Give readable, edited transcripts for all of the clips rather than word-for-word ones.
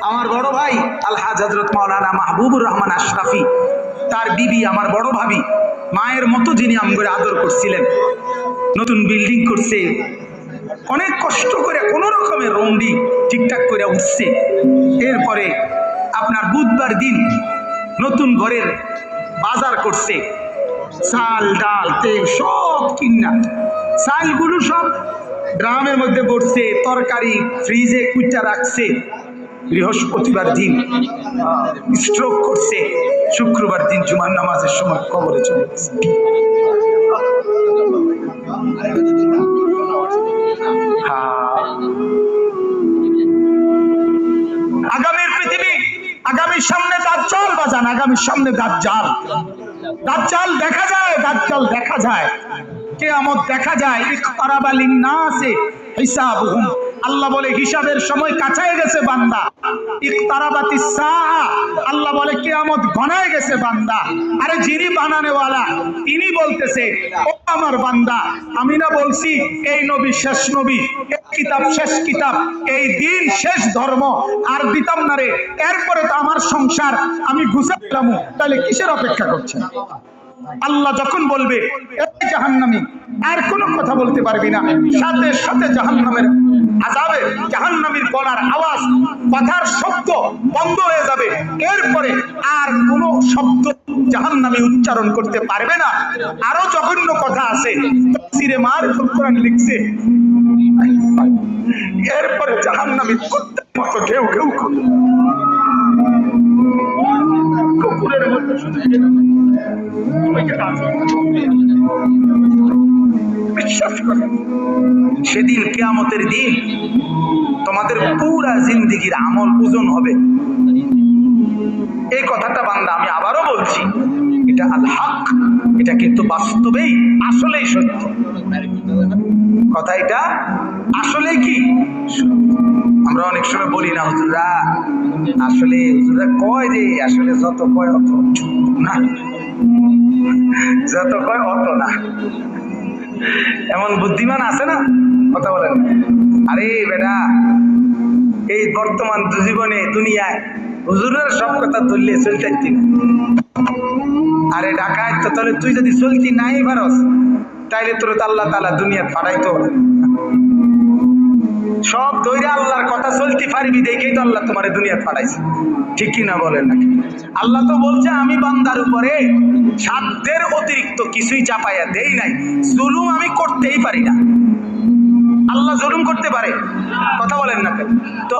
আমার বড় ভাই আলহাজ হযরত মাওলানা মাহবুবুর রহমান আশরাফি, তার বিবি আমার বড় ভাবি, মায়ের মতো যিনি আমগরে আদর করছিলেন, নতুন বিল্ডিং করছে, অনেক কষ্ট করে কোন রকমের রন্ডি ঠিকঠাক করে উঠছে। এরপরে আপনার বুধবার দিন নতুন ঘরের বাজার করছে, চাল ডাল তেল সব কিনা, চালগুলো সব ড্রামের মধ্যে পড়ছে, তরকারি ফ্রিজে কুইটা রাখছে। বৃহস্পতিবার দিন স্ট্রোক করছে, শুক্রবার দিন জুমার নামাজের সময় কবরে চলে গেছে। আগামীর পৃথিবী, আগামীর সামনে দাজ্জাল বাজান, আগামীর সামনে দাজ্জাল, দাজ্জাল দেখা যায়, দাজ্জাল দেখা যায়, কিয়ামত দেখা যায়। ইকতারাবা লিন-নাসি হিসাবুহুম, আল্লাহ বলে হিসাবের সময় কাছায় গেছে বান্দা। ইকতারাবাতিস সাআ, আল্লাহ বলে কিয়ামত ঘনায় গেছে বান্দা। আরে যিনি বানানেওয়ালা তিনি বলতেছে, ও আমার বান্দা, আমি না বলছি এই নবী শেষ নবী, এই কিতাব শেষ কিতাব, এই দিন শেষ ধর্ম, আর দিতাম না রে। এরপরে তো আমার সংসার আমি গুছাইলাম, তাহলে কিসের অপেক্ষা করছেন? আল্লাহ যখন বলবে এই জাহান্নামী, আর কোনো কথা বলতে পারবি না, সাথে সাথে জাহান্নামের আযাবে, জাহান্নামীর গলার আওয়াজ, কথার শব্দ বন্ধ হয়ে যাবে। এরপরে আর কোনো শব্দ জাহান্নামী উচ্চারণ করতে পারবে না। আরো জঘন্য কথা আছে, তাফসীরে মারিফুল কোরআন লিখছে, এরপরে জাহান্নামী কুত্তার মতো ঘেউ ঘেউ করবে, কুকুরের মতো। বিশ্বাস করে সেদিন কিয়ামতের দিন তোমাদের পুরা জিন্দেগির আমল ওজন হবে। এই কথাটা বান্দা আমি আবারও বলছি, এটা আল হক, এটা কিন্তু বাস্তবেই আসলেই সত্য কথা, এটা আসলে কি। আমরা অনেক সময় বলি না হুজুররা, আসলে হুজুররা কয় যে আসলে যত কয় অত না, যত কয় অত না। এমন বুদ্ধিমান আছে না, কথা বলেন। আরে বেটা, এই বর্তমান জীবনে দুনিয়ায় হুজুরের সব কথা ধরলে চলতে না। আরে ঢাকায় তো তাহলে তুই যদি চলতি নাই পারস, তাইলে তোর তো আল্লাহ তাআলা দুনিয়া পাঠাইতো। সব ধৈর্য আল্লাহর কথা চলতে পারবি দেখেই তো আল্লাহ তোমার দুনিয়া পাঠাইছে, ঠিক কিনা বলেন নাকি? আল্লাহ তো বলছে আমি বান্দার উপরে সাধ্যের অতিরিক্ত কিছুই চাপাইয়া দেই নাই, জুলুম আমি করতেই পারি না। আল্লাহ জুলুম করতে পারে, কথা বলেন না কেন? তো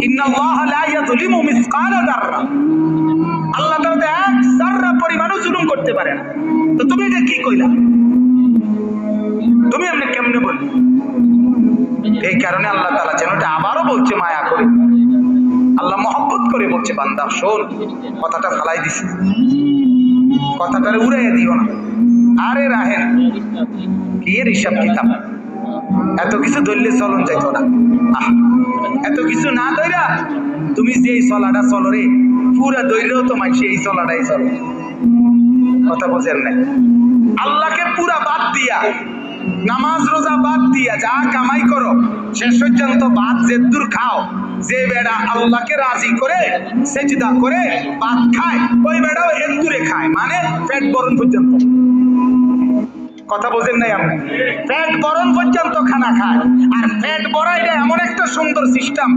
ইন্নাল্লাহ লা ইয়াযলিমু মিসকালা যাররা, আল্লাহ তাআলা এক যাররা পরিমাণও জুলুম করতে পারে না। তো তুমি এটা কি কইলা? তুমি এমনি কেমনে বললি? এই কারণে আল্লাহ তাআলা যেন এটা আবারও বলছে মায়া করে, আল্লাহ মহব্বত করে বলছে, বান্দা শোন, কথাটা ফালাই দিছি, কথাটারে উড়াইয়া দিও না। আরে রাহেন কি এর হিসাব কিতাব, এত কিছু ধরলে চলন যাইতো না। এত কিছু না ধইরা তুমি যে চলাটা চলো রে, পুরা ধরলেও তো মাইসে এই চলাটাই চলো, কথা বোঝেন নাই? আল্লাহকে পুরা বাদ দিয়া, নামাজ রোজা বাদ দিয়া যা কামাই করো, শেষ পর্যন্ত ভাত যে দূর খাও, যে বেড়া আল্লাহকে রাজি করে সেজদা করে ভাত খায়, ওই বেড়াও এন্দুরে খায়, মানে পেট বরণ পর্যন্ত, কথা বোঝেন নাই? আপনি পেট বরণ পর্যন্ত খানা খায়। আর পেট ভরাইলে এমন একটা সুন্দর সিস্টেম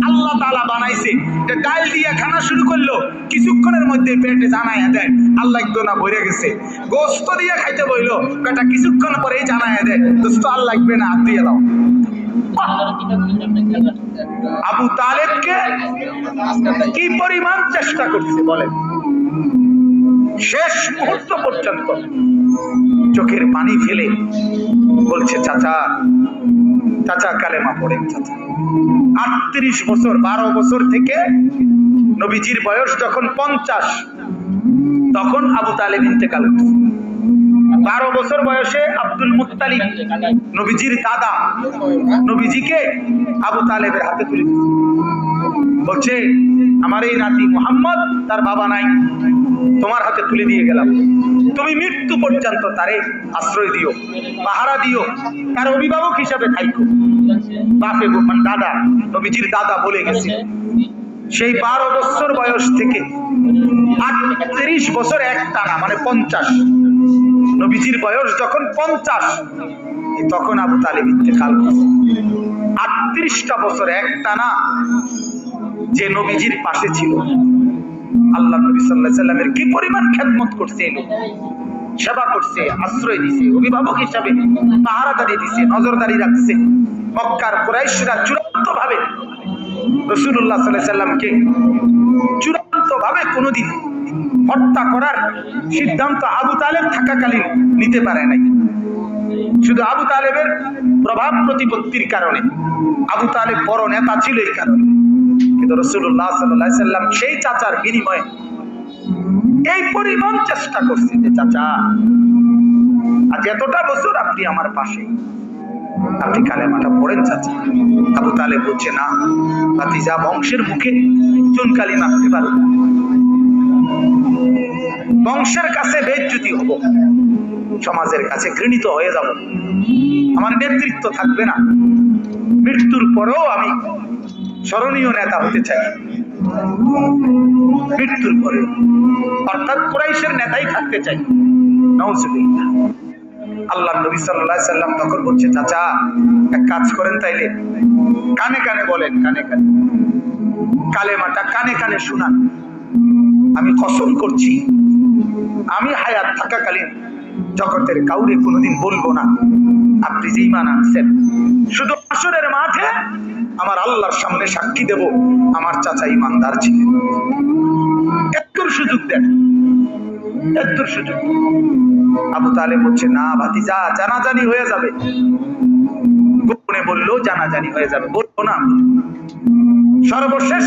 আল্লাহ তাআলা বানাইছে, যে ডাল দিয়ে খানা শুরু করলো, কিছুক্ষণের মধ্যে পেটে জানাইয়া দেয় আল্লাহ একদম না ভরে গেছে। গোস্ত দিয়ে খাইতে বইলো, বেটা কিছুক্ষণ পরেই জানাইয়া দেয় দোস্ত আর লাগবে না, হাত দিয়ে দাও। আবু তালেবকে কি পরিমাণ চেষ্টা করছে বলেন, শেষ মুহূর্ত পর্যন্ত চোখের পানি ফেলে বলছে, চাচা চাচা কালেমা পড়েন চাচা। 38 বছর, 12 বছর থেকে নবীজির বয়স যখন 50, তখন আবু তালেব ইন্তেকাল করছে। 12 বছর বয়সে আব্দুল মুত্তালিব নবীজির দাদা নবীজিকে আবু তালেবের হাতে তুলে দিয়েছে, বলছে আমার এই নাতি মুহাম্মদ, তার বাবা নাই, তোমার হাতে তুলে দিয়ে গেলাম, তুমি মৃত্যু পর্যন্ত তারে আশ্রয় দিও, পাহারা দিও, তার অভিভাবক হিসাবে থাইকো। বাপে মানে দাদা, নবীজির দাদা বলে গেছে সেই 12 বছর বয়স থেকে 38 বছর একটানা, মানে 50, নবীজির বয়স যখন 50 তখন আবু তালেব ইন্তেকাল করছে। 38টা বছর একটানা যে নবীজির পাশে ছিল, আল্লাহ নবী সাল্লাল্লাহু আলাইহি সাল্লামের কি পরিমাণ খেদমত করছে, সেবা করছে, আশ্রয় দিছে, অভিভাবক হিসাবে পাহারাদারি দিছে, নজরদারি রাখছে। মক্কার কুরাইশরা চূড়ান্তভাবে রাসূলুল্লাহ সাল্লাল্লাহু আলাইহি সাল্লামকে চূড়ান্তভাবে কোনোদিন হত্যা করার সিদ্ধান্ত আবু তালেব থাকাকালীন নিতে পারে নাই। শুধু আবু তালেবের প্রভাব প্রতিপত্তির কারণে, আবু তালেব বড় নেতা ছিল এই কারণে। কিন্তু রাসূলুল্লাহ সাল্লাল্লাহু আলাইহি সাল্লাম সেই চাচার বিনিময়ে এই পরিমাণ চেষ্টা করছে যে, চাচা আজ এতটা বছর আপনি আমার পাশে, আপনি কালেমাটা পড়েন চাচা। আবু তালেব বলছে, না ভাতিজা, বংশের মুখে চুন কালি মাখতে পারবো, বংশের কাছে বেইজ্জতি হব, সমাজের কাছে ঘৃণিত হয়ে যাব, আমার নেতৃত্ব থাকবে না, মৃত্যুর পরেও আমি স্মরণীয় নেতা হতে চাই, মৃত্যুর পরে, অর্থাৎ কুরাইশের নেতাই থাকতে চাই। নাউজুবিল্লাহ। আল্লাহ নবী সাল্লাল্লাহু আলাইহি সাল্লাম তখন বলছে, চাচা এক কাজ করেন, তাইলে কানে কানে বলেন, কানে কানে কালেমাটা কানে কানে শুনান। আমি কসম করছি, আমি হায়াত থাকাকালীন জগতের কাউরে কোনোদিন বলবো না আপনি যে ঈমান আনছেন। শুধু হাসরের মাঠে আমার আল্লাহর সামনে সাক্ষী দেব আমার চাচা ঈমানদার ছিলেন। একটু সুযোগ দেন, একটু সুযোগ। আবু তালেব বলছে, না ভাতিজা, জানাজানি হয়ে যাবে, গোপনে বললেও জানাজানি হয়ে যাবে, বলবো না। সর্বশেষ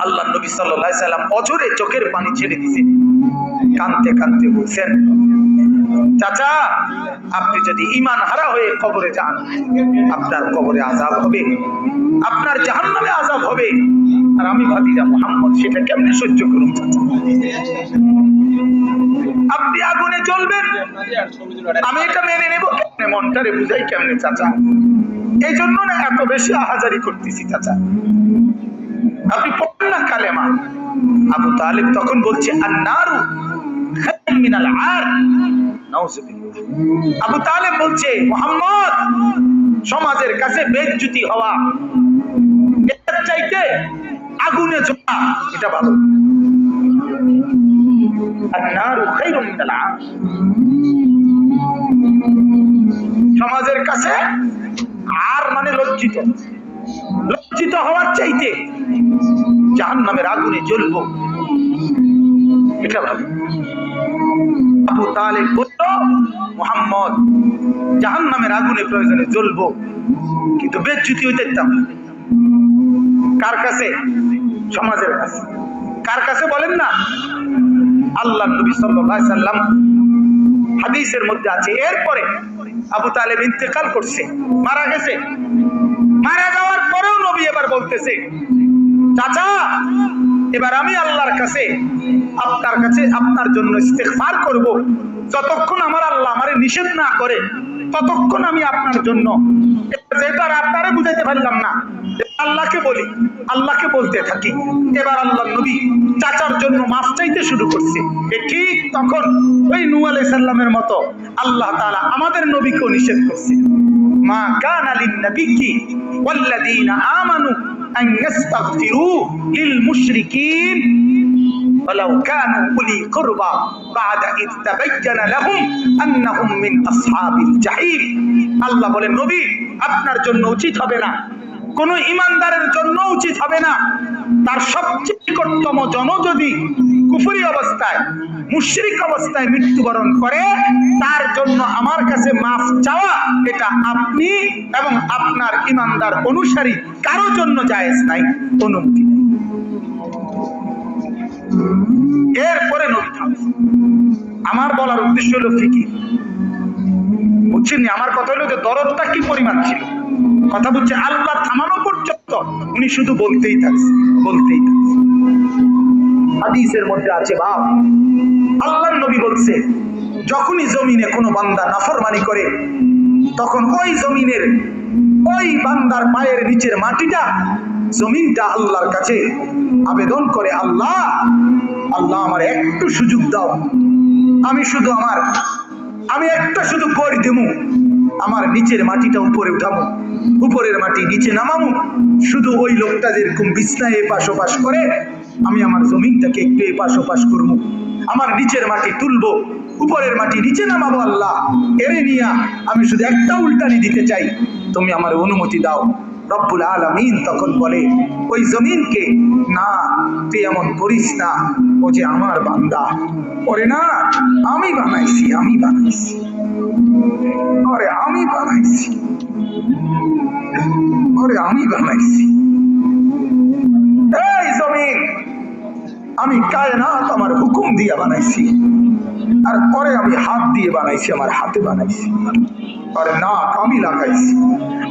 আল্লাহ নবী সাল্লাল্লাহু আলাইহি সাল্লাম অঝরে চোখের পানি ছেড়ে দিয়েছে, কাঁদতে কাঁদতে বলছেন, চাচা আপনি যদি ঈমান হারা হয়ে কবরে যান, আপনার কবরে আযাব হবে, আপনার জাহান্নামে আযাব হবে, আর আমি ভাতিজা মুহাম্মদ সেটা কেমনে সহ্য করুন চাচা? আপনি আগুনে জ্বলবেন, আমি এটা মেনে নেব কেমনে? মনটারে বুঝাই কেমনে চাচা? এই জন্য না এত বেশি আহাজারি করতেছি চাচা, আপনি পড়েন না কালেমা। আবু তালেব তখন বলছে, আন-নারু খায়রুম মিনাল আর। নাউজুবিল্লাহ। আবু তালেব বলছে, মুহাম্মদ, সমাজের কাছে বেইজ্জতি হওয়া এর চাইতে আগুনে জ্বলা এটা ভালো। আন-নারু খায়রুম মিনাল আর। সমাজের কাছে আর মানে লজ্জিত, লজ্জিত হওয়ার চাইতে জাহান্নামের আগুনে জ্বলবো এটা ভালো। আবু তালেব বলল, মুহাম্মদ, জাহান্নামের আগুনে প্রয়োজনে জ্বলবো, কিন্তু বেইজ্জতি হইতে দিতাম না। কার কাছে? সমাজের কাছে। কার কাছে বলেন না? আল্লাহ নবী সাল্লাল্লাহু আলাইহি সাল্লাম হাদিসের মধ্যে আছে, এরপরে আবু তালেব ইন্তেকাল করছে, মারা গেছে। মারা যাওয়ার পরেও নবী এবার বলতেছে, চাচা এবার আমি আল্লাহর কাছে, আপনার কাছে, আপনার জন্য ইস্তেগফার করব, যতক্ষণ আমার আল্লাহ আমারে নিষেধ না করে ততক্ষণ আমি আপনার জন্য। যেটা আপনারে বুঝাইতে পারলাম না, আল্লাহকে বলি, আল্লাহকে বলতে থাকি। এবার আল্লাহ নবী চাচার জন্য মাফ চাইতে শুরু করছে। ঠিক তখন ওই নূহ আলাইহিস সালামের মতো আল্লাহ তাআলা আমাদের নবীকেও নিষেধ করছে, মা কানা লিন-নাবিয়্যি ওয়াল্লাযীনা আমানু আন ইস্তাগফিরু লিল মুশরিকিন ওয়ালাউ কানু উলি কুরবা বা'দা ইয তাবায়্যানা লাহুম আন্নাহুম মিন আসহাবিল জাহিম। আল্লাহ বলেন, নবী আপনার জন্য উচিত হবে না, কোন ঈমানদারের জন্য উচিত হবে না, তার সবচেয়ে নিকটতম জন যদি কুফরি অবস্থায়, মুশরিক অবস্থায় মৃত্যুবরণ করে, তার জন্য আমার কাছে মাফ চাওয়া এটা আপনি এবং আপনার ঈমানদার অনুসারী কারো জন্য জায়েজ নাই, অনুমতি নেই। এরপরে নবী থামছে। আমার বলার উদ্দেশ্য হলো ফিকির, বুঝছেন? আমার কথা হলো যে দরদটা কি পরিমাণ ছিল। কথা বলছে আল্লাহ থামানো পর্যন্ত উনি শুধু বলতেই থাকছে, বলতেই থাকছে। হাদিসের মধ্যে আছে, বাপ আল্লাহর নবী বলছে, যখনই জমিনে কোনো বান্দা নাফরমানি করে, তখন ওই জমিনের ওই বান্দার পায়ের নিচের মাটিটা জমিনটা আল্লাহর কাছে আবেদন করে, আল্লাহ আল্লাহ আমার একটু সুযোগ দাও, আমি একটা শুধু করে দেবো, আমার নিচের মাটিটা উপরে উঠাবো, উপরের মাটি নিচে নামাবো, শুধু ওই লোকটা যেরকম বিছনায় এপাশ ওপাশ করে আমি আমার জমিনটাকে একটু এপাশ ওপাশ করবো, আমার নিচের মাটি তুলবো, উপরের মাটি নিচে নামাবো, আল্লাহ এরে নিয়া আমি শুধু একটা উল্টানি দিতে চাই, তুমি আমার অনুমতি দাও। রব্বুল আলামিন তখন বলে ওই জমিনকে, না তুই এমন করিস না, ও যে আমার বান্দা, ওরে না আমি বানাইছি, ওরে আমি বানাইছি, এই জমিন আমি কায়নাত আমার হুকুম দিয়ে বানাইছি, আর পরে আমি হাত দিয়ে বানাইছি, আমার হাতে বানাইছি, আর নাক আমি লাগাইছি,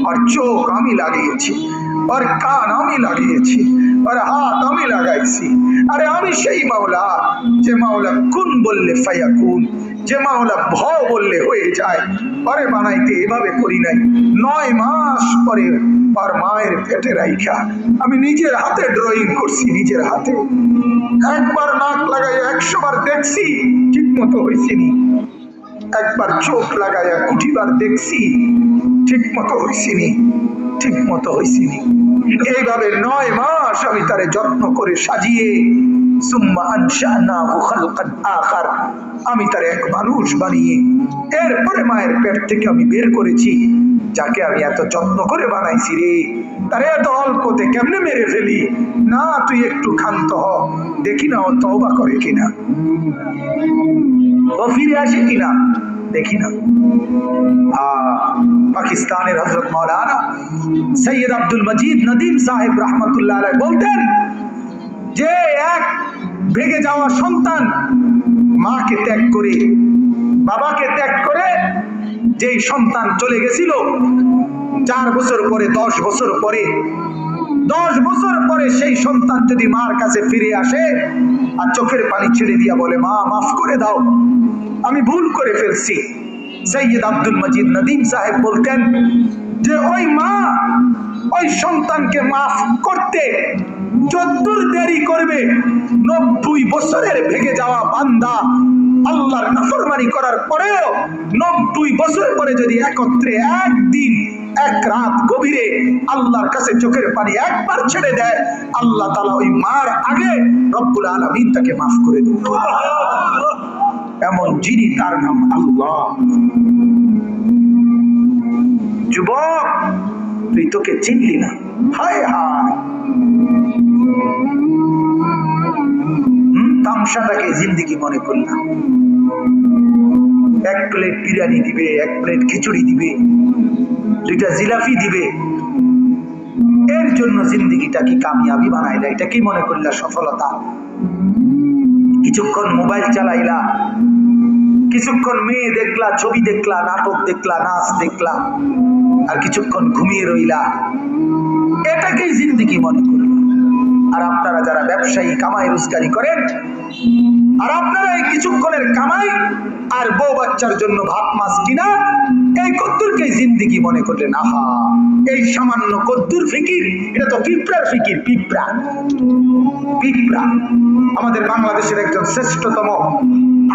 আর চোখ আমি লাগিয়েছি, আর কান আমি লাগিয়েছি, আর হাত আমি লাগাইছি। আরে আমি সেই মাওলা যে মাওলা কুন বললে ফায়াকুন, যে মাওলা ভ বললে হয়ে যায়। আরে বানাইতে এভাবে করি নাই, 9 মাস পরে আর মায়ের পেটে রাইখা আমি নিজের হাতে ড্রয়িং করছি, নিজের হাতে একবার নাক লাগাই 100 বার দেখছি, ঠিক মতো হয়েছিনি, একবার চোখ লাগাইয়া কুঠিবার দেখছি, ঠিক মতো হয়েছিনি। এইভাবে 9 মাস আমি তারে যত্ন করে সাজিয়ে সুম্মা আনশানাহু খালকান আখার, আমি তারে এক মানুষ বানিয়ে এরপরে মায়ের পেট থেকে আমি বের করেছি, যাকে আমি এত যত্ন করে বানাইছি রে, তারে এত অল্পতে কেমনে মেরে ফেলি? না তুই একটু ক্ষান্ত হ, দেখি না ও তওবা করে কিনা, ও ফিরে আসে কিনা, দেখি না। পাকিস্তানের হযরত মাওলানা সৈয়দ আব্দুল মজিদ নদীম সাহেব রহমতুল্লাহ আলাইহি বলতেন যে এক ভেগে যাওয়া সন্তান মাকে ত্যাগ করে, বাবাকে ত্যাগ করে যেই সন্তান চলে গেছিল, 4 বছর পরে 10 বছর পরে 10 বছর পরে সেই সন্তান যদি মার কাছে ফিরে আসে আর চোখের পানি ছেড়ে দিয়া বলে, মা মাফ করে দাও, আমি ভুল করে ফেলছি, সৈয়দ আব্দুল মজিদ নদীম সাহেব বলতেন যে ওই মা ওই সন্তানকে মাফ করতে যতদূর দেরি করবে, 90 বছরের ভেগে যাওয়া বান্দা আল্লাহর নাফরমানি করার পরেও 90 বছর পরে যদি একত্রে একদিন এক রাত গভীরে আল্লাহর কাছে চোখের পানি একবার ছেড়ে দেয়, আল্লাহ তাআলা ওই মার আগে রব্বুল আলামিন তাকে মাফ করে দিবেন। এমন যিনি, তার নাম আল্লাহ। যুবক তুই তোকে চিনলি না, হায় হায়, তামসাটাকে জিন্দেগি মনে করলাম। 1 প্লেট বিরিয়ানি দিবে, 1 প্লেট খিচুড়ি দিবে, 2টা জিলাপি দিবে, এর জন্য জিন্দেগিটাকে কামিয়াবি বানাইলা, এটা কি মনে করলা সফলতা? কিছুক্ষণ মোবাইল চালাইলা, কিছুক্ষণ মেয়ে দেখলা, ছবি দেখলা, নাটক দেখলা, নাচ দেখলা, আর কিছুক্ষণ ঘুমিয়ে রইলা, এটাকেই জিন্দেগি মনে করলা। আর আপনারা যারা ব্যবসায়ী কামাই রোজগারি করেন, আর আপনারা এই কিছুক্ষণের কামাই আর বউ বাচ্চার জন্য ভাত মাছ কিনা, এই কদ্দুরকে জিন্দেগি মনে করলেন। আহা, এই সামান্য কদ্দুর ফিকির, এটা তো পিঁপড়ার ফিকির, পিঁপড়া। আমাদের বাংলাদেশের একজন শ্রেষ্ঠতম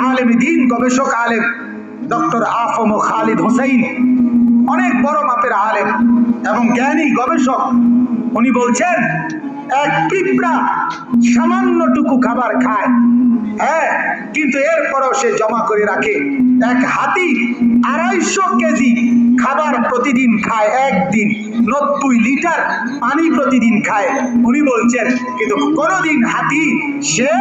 আলেম দ্বীন, গবেষক আলেম ডক্টর আফম খালিদ হোসেন, অনেক বড় মাপের আলেম এবং জ্ঞানী গবেষক, উনি বলছেন এক পিঁপড়া সামান্যটুকু খাবার খায়, হ্যাঁ, কিন্তু এরপরও সে জমা করে রাখে। এক হাতি 250 কেজি খাবার প্রতিদিন খায়, একদিন 90 লিটার পানি প্রতিদিন খায়। উনি বলছেন কিন্তু কোনোদিন হাতি সে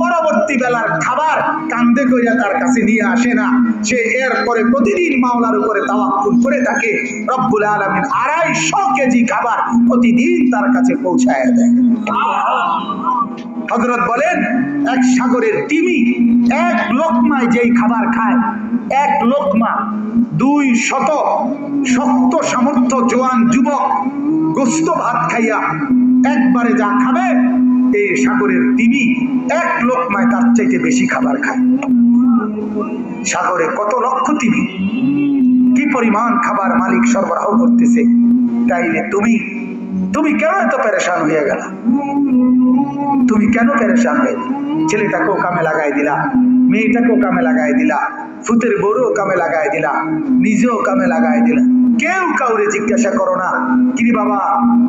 পরবর্তী বেলার খাবার কান্দে কইরা তার কাছে নিয়ে আসে না, সে এরপরে প্রতিদিন মাওলার উপরে তাওয়াক্কুল করে থাকে। রব্বুল আলামিন 250 কেজি খাবার প্রতিদিন তার কাছে পৌঁছায় দেয়। হযরত বলেন এক সাগরের তিমি 1 লোকমায় যেই খাবার খায়, 1 লোকমা 200 শক্ত সামর্থ্য জোয়ান যুবক গোস্ত ভাত খাইয়া একবারে যা খাবে, এই সাগরের তিমি 1 লোকমায় তার চাইতে বেশি খাবার খায়। সাগরে কত লক্ষ তিমি, কি পরিমাণ খাবার মালিক সরবরাহ করতেছে। তাইলে তুমি তুমি কেন এত পেরেশান হয়ে গেল? তুমি কেন পেরেশান হয়ে গেল? ছেলেটাকেও কামে লাগাই দিলা, মেয়েটাকেও কামে লাগাই দিলা, ফুতের বউও কামে লাগাই দিলা, নিজেও কামে লাগাই দিলা। কেউ কাউরে জিজ্ঞাসা করো না, কিরে বাবা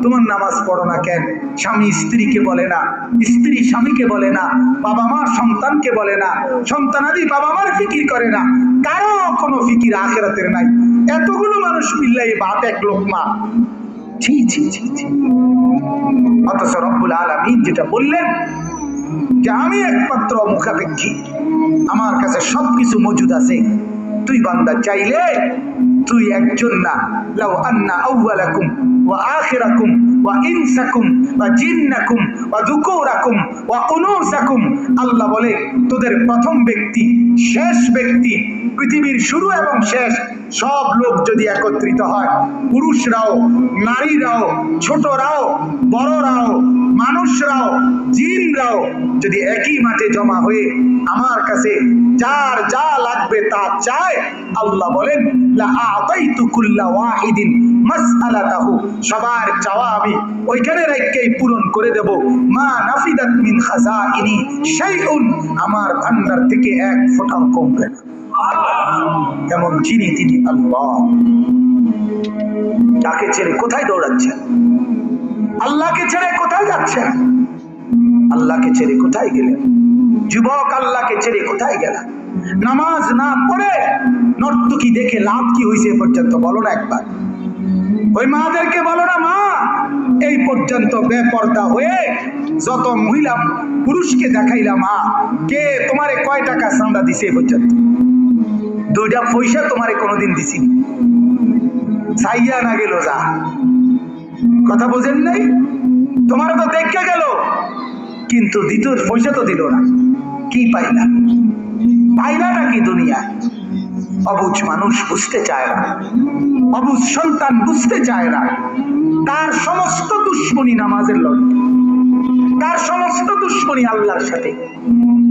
তোমার নামাজ পড়ো না কেন? স্বামী স্ত্রীকে বলে না, স্ত্রী স্বামীকে বলে না, বাবা মা সন্তানকে বলে না, সন্তানাদি বাবা মার ফিকির করে না, কারো কোনো ফিকির আখিরাতের নাই। এতগুলো মানুষ মিল্লাই বাপ এক লোকমা। ছি ছি ছি ছি। অথচ রব্বুল আলামিন যেটা বললেন যে আমি একমাত্র মুখাপেক্ষী, আমার কাছে সবকিছু মজুদ আছে। তুই বান্দা চাইলে তুই একজন না, লাউ আন্না আউওয়ালাকুম ওয়া আখিরাকুম ওয়া ইনসাকুম ওয়া জিন্নাকুম ওয়া যুকুরাকুম ওয়া উনুসাকুম, আল্লাহ বলে তোদের প্রথম ব্যক্তি, শেষ ব্যক্তি, পৃথিবীর শুরু এবং শেষ সব লোক যদি একত্রিত হয়, পুরুষরাও, নারীরাও, ছোটরাও, বড়রাও, মানুষরাও, জিনরাও যদি একই মাঠে জমা হয়ে আমার কাছে যার যা লাগবে তা চায়, আল্লাহ বলেন লা আতাইতু কুল্লা ওয়াহিদিন মাসআলাতাহু, সবার চাওয়া আমি ওইখানে রেখেই পূরণ করে দেব। মা নাফিদাত মিন খাজাইনি শাইউন, আমার ভান্ডার থেকে এক ফোঁটাও কমবে না। এমন যিনি তিনি আল্লাহ। তাকে ছেড়ে কোথায় দৌড়াচ্ছেন? আল্লাহকে ছেড়ে কোথায় যাচ্ছেন? আল্লাহকে ছেড়ে কোথায় গেলেন? যুবক আল্লাহকে ছেড়ে কোথায় গেলেন? নামাজ না পড়ে নর্তকী দেখে লাভ কি হয়েছে পর্যন্ত বলো না একবার। ওই মাদেরকে বলো না, মা এই পর্যন্ত বেপর্দা হয়ে যত মহিলা পুরুষকে দেখাইলা, মা কে তোমারে কয় টাকা চাঁদা দিছে এই পর্যন্ত? 2টা পয়সা তোমারে কোনোদিন দিছি? চাইয়া না গেল যা, কথা বোঝেন নাই? তোমার তো দেখে গেল, কিন্তু দ্বিতীয় পয়সা তো দিল না। কি পাইলা? পাইলা নাকি দুনিয়া? অবুঝ মানুষ বুঝতে চায় না, অবুঝ সন্তান বুঝতে চায় না। তার সমস্ত দুশ্মনী নামাজের লোক, তার সমস্ত দুশ্মনী আল্লাহর সাথে।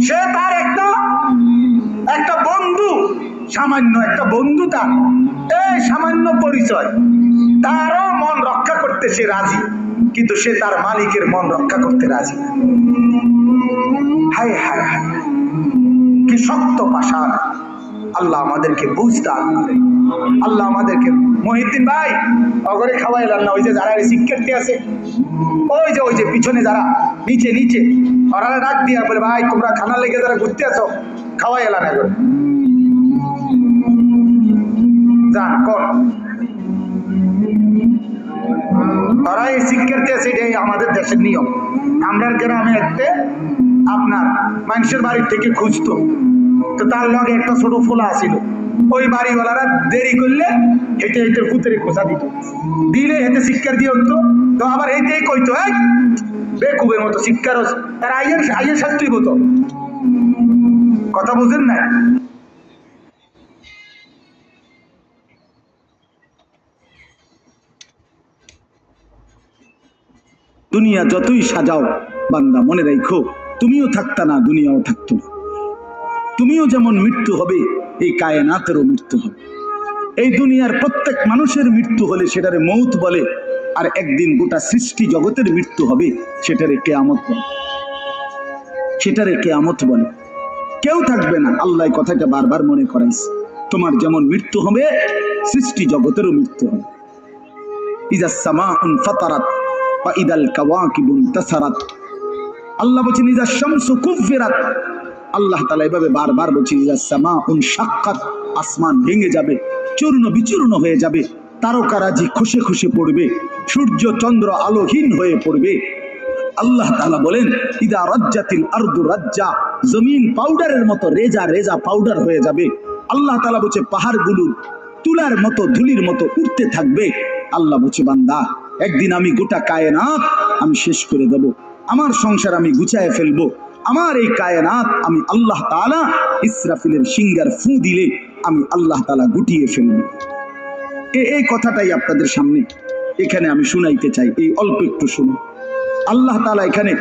সে তার একটা বন্ধু, সামান্য একটা বন্ধু, তার এই সামান্য পরিচয়, তারও মন রক্ষা করতে সে রাজি, কিন্তু সে তার মালিকের মন রক্ষা করতে রাজি। হায় হায় হায়, কি শক্ত পাষাণ! আল্লাহ আমাদেরকে বুঝতে হবে। আল্লাহ আমাদেরকে, মহিউদ্দিন ভাই অগরে খাওয়াইলাম না, ওই যে যারা শিক্ষার্থী আছে, ওই যে পিছনে যারা নিচে নিচে, ওরা ডাক দিয়া বলে, ভাই তোমরা খানা লেগে যারা ঘুরতে আছো খাওয়াই এলাম এখন যান কর। ওরা এই শিক্ষার্থী আছে, এটাই আমাদের দেশের নিয়ম। আমরা গ্রামে একটা আপনার মানুষের বাড়ির থেকে খুঁজতো, তো তার লগে একটা ছোট ফোলা আছিল, ওই বাড়িওয়ালারা দেরি করলে হেঁটে হেঁটে পুতরে খোঁজা দিত, দিলে হেঁটে শিক্ষার দিয়ে হতো। তো আবার হেঁটেই কইতো এক বেকুবের মতো শিক্ষার, তার আইয়ের শাস্তি হতো। কথা বুঝেন না? দুনিয়া যতই সাজাও বান্দা মনে রাখো, তুমিও থাকতা না, দুনিয়াও থাকতো না। তুমিও যেমন মৃত্যু হবে, এই কায়নাতেরও মৃত্যু হবে। এই দুনিয়ার প্রত্যেক মানুষের মৃত্যু হলে সেটারে মৌত বলে, আর একদিন গোটা সৃষ্টি জগতের মৃত্যু হবে, সেটারে কিয়ামত বলে। সেটারে কিয়ামত বলে। কেউ থাকবে না, আল্লাহ কথাটা বারবার মনে করাইছে। তোমার যেমন মৃত্যু হবে, সৃষ্টি জগতেরও মৃত্যু হবে। ইজা সামাউন ফাতারাত ওয়া ইদাল কাওয়াকিবু ইনতাসারাত, আল্লাহ বলেন ইজা শামসু কুফিরাত। আল্লাহ তাআলা এভাবে বারবার বলছেন ইজা সামাউন শাক্কাত, আসমান ভেঙে যাবে, চূর্ণ বিচূর্ণ হয়ে যাবে, তারকারাজি খসে খসে পড়বে, সূর্য চন্দ্র আলোহীন হয়ে পড়বে। আল্লাহ তাআলা বলেন ইদা রাজ্জাতিল আরদু রাজ্জা, জমিন পাউডারের মতো রেজা রেজা পাউডার হয়ে যাবে। আল্লাহ তাআলা বলছে পাহাড়গুলো তুলার মতো ধুলির মতো উঠতে থাকবে। আল্লাহ বলছে বান্দা একদিন আমি গোটা কায়নাত আমি শেষ করে দেব, আমার সংসার আমি গুছায় ফেলবো, আমার এই কায়নাত আমি আল্লাহ তাআলা ইসরাফিলের সিঙ্গার ফু দিলে আমি আল্লাহ তাআলা গুটিয়ে ফেলবো। এই কথাটাই আপনাদের সামনে এখানে আমি শুনাইতে চাই, এই অল্প একটু শুনে। আল্লাহ তাআলা এখানে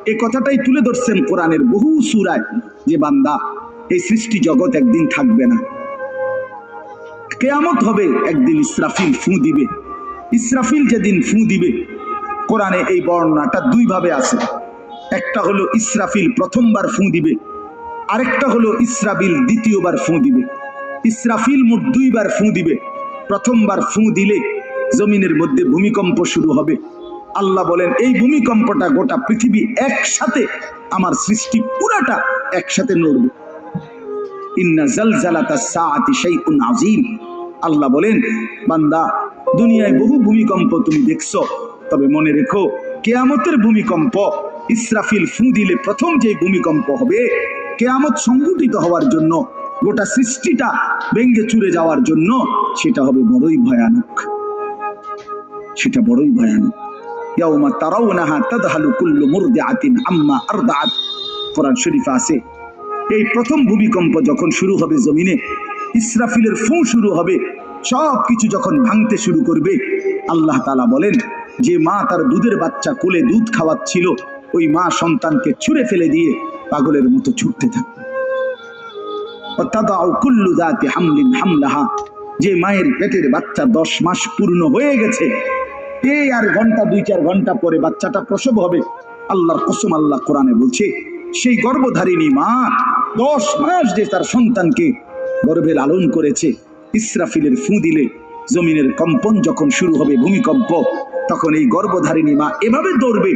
এই কথাটাই তুলে ধরছেন কোরআনের বহু সূরায়, যে বান্দা এই সৃষ্টি জগৎ একদিন থাকবে না, কিয়ামত হবে, একদিন ইসরাফিল ফু দিবে। ইসরাফিল যেদিন ফু দিবে, কোরআনে এই বর্ণনাটা দুই ভাবে আছে। একটা হলো ইসরাফিল প্রথমবার ফুঁ দিবে, আরেকটা হলো ইসরাফিল দ্বিতীয়বার ফুঁ দিবে। ইসরাফিল মোট দুইবার ফুঁ দিবে। প্রথমবার ফুঁ দিলে জমিনের মধ্যে ভূমিকম্প শুরু হবে। আল্লাহ বলেন এই ভূমিকম্পটা গোটা পৃথিবী একসাথে, আমার সৃষ্টি পুরাটা একসাথে নড়বে। ইন্না জালজালাতাস সাআতি শাইউন আযীম। আল্লাহ বলেন বান্দা, দুনিয়ায় বহু ভূমিকম্প তুমি দেখছো, তবে মনে রেখো কিয়ামতের ভূমিকম্প, ইসরাফিল ফুঁ দিলে প্রথম যে ভূমিকম্প হবে, কিয়ামত সংঘটিত হওয়ার জন্য, গোটা সৃষ্টিটা ভেঙে চুরে যাওয়ার জন্য, সেটা হবে বড়ই ভয়ানক। সেটা বড়ই ভয়ানক। ইয়াউমা তারাউনাহা তাযহালু কুল্লু মুরদিআতিন আম্মা আরদাআত। কোরআন শরীফে আছে এই প্রথম ভূমিকম্প যখন শুরু হবে জমিনে, ইসরাফিলের ফুঁ শুরু হবে, সব কিছু যখন ভাঙতে শুরু করবে, আল্লাহ তাআলা বলেন যে মা তার দুধের বাচ্চা কোলে দুধ খাওয়াচ্ছিল, ওই মা সন্তানকে ছুঁড়ে ফেলে দিয়ে পাগলের মতো ছুটতে থাকবে। ওয়াতাদাউ কুল্লু যাতি হামলিন হামলাহা। যে মায়ের পেটের বাচ্চা 10 মাস পূর্ণ হয়ে গেছে, এই আর ঘন্টা 2-4 ঘন্টা পরে বাচ্চাটা প্রসব হবে। আল্লাহর কসম, আল্লাহ কোরআনে বলছে সেই গর্ভধারিণী মা 10 মাস যে তার সন্তানকে গর্ভে লালন করেছে, ইসরাফিলের ফুঁ দিলে জমিনের কম্পন যখন শুরু হবে, ভূমিকম্প, তখন এই গর্ভধারিণী মা এভাবে দৌড়বে,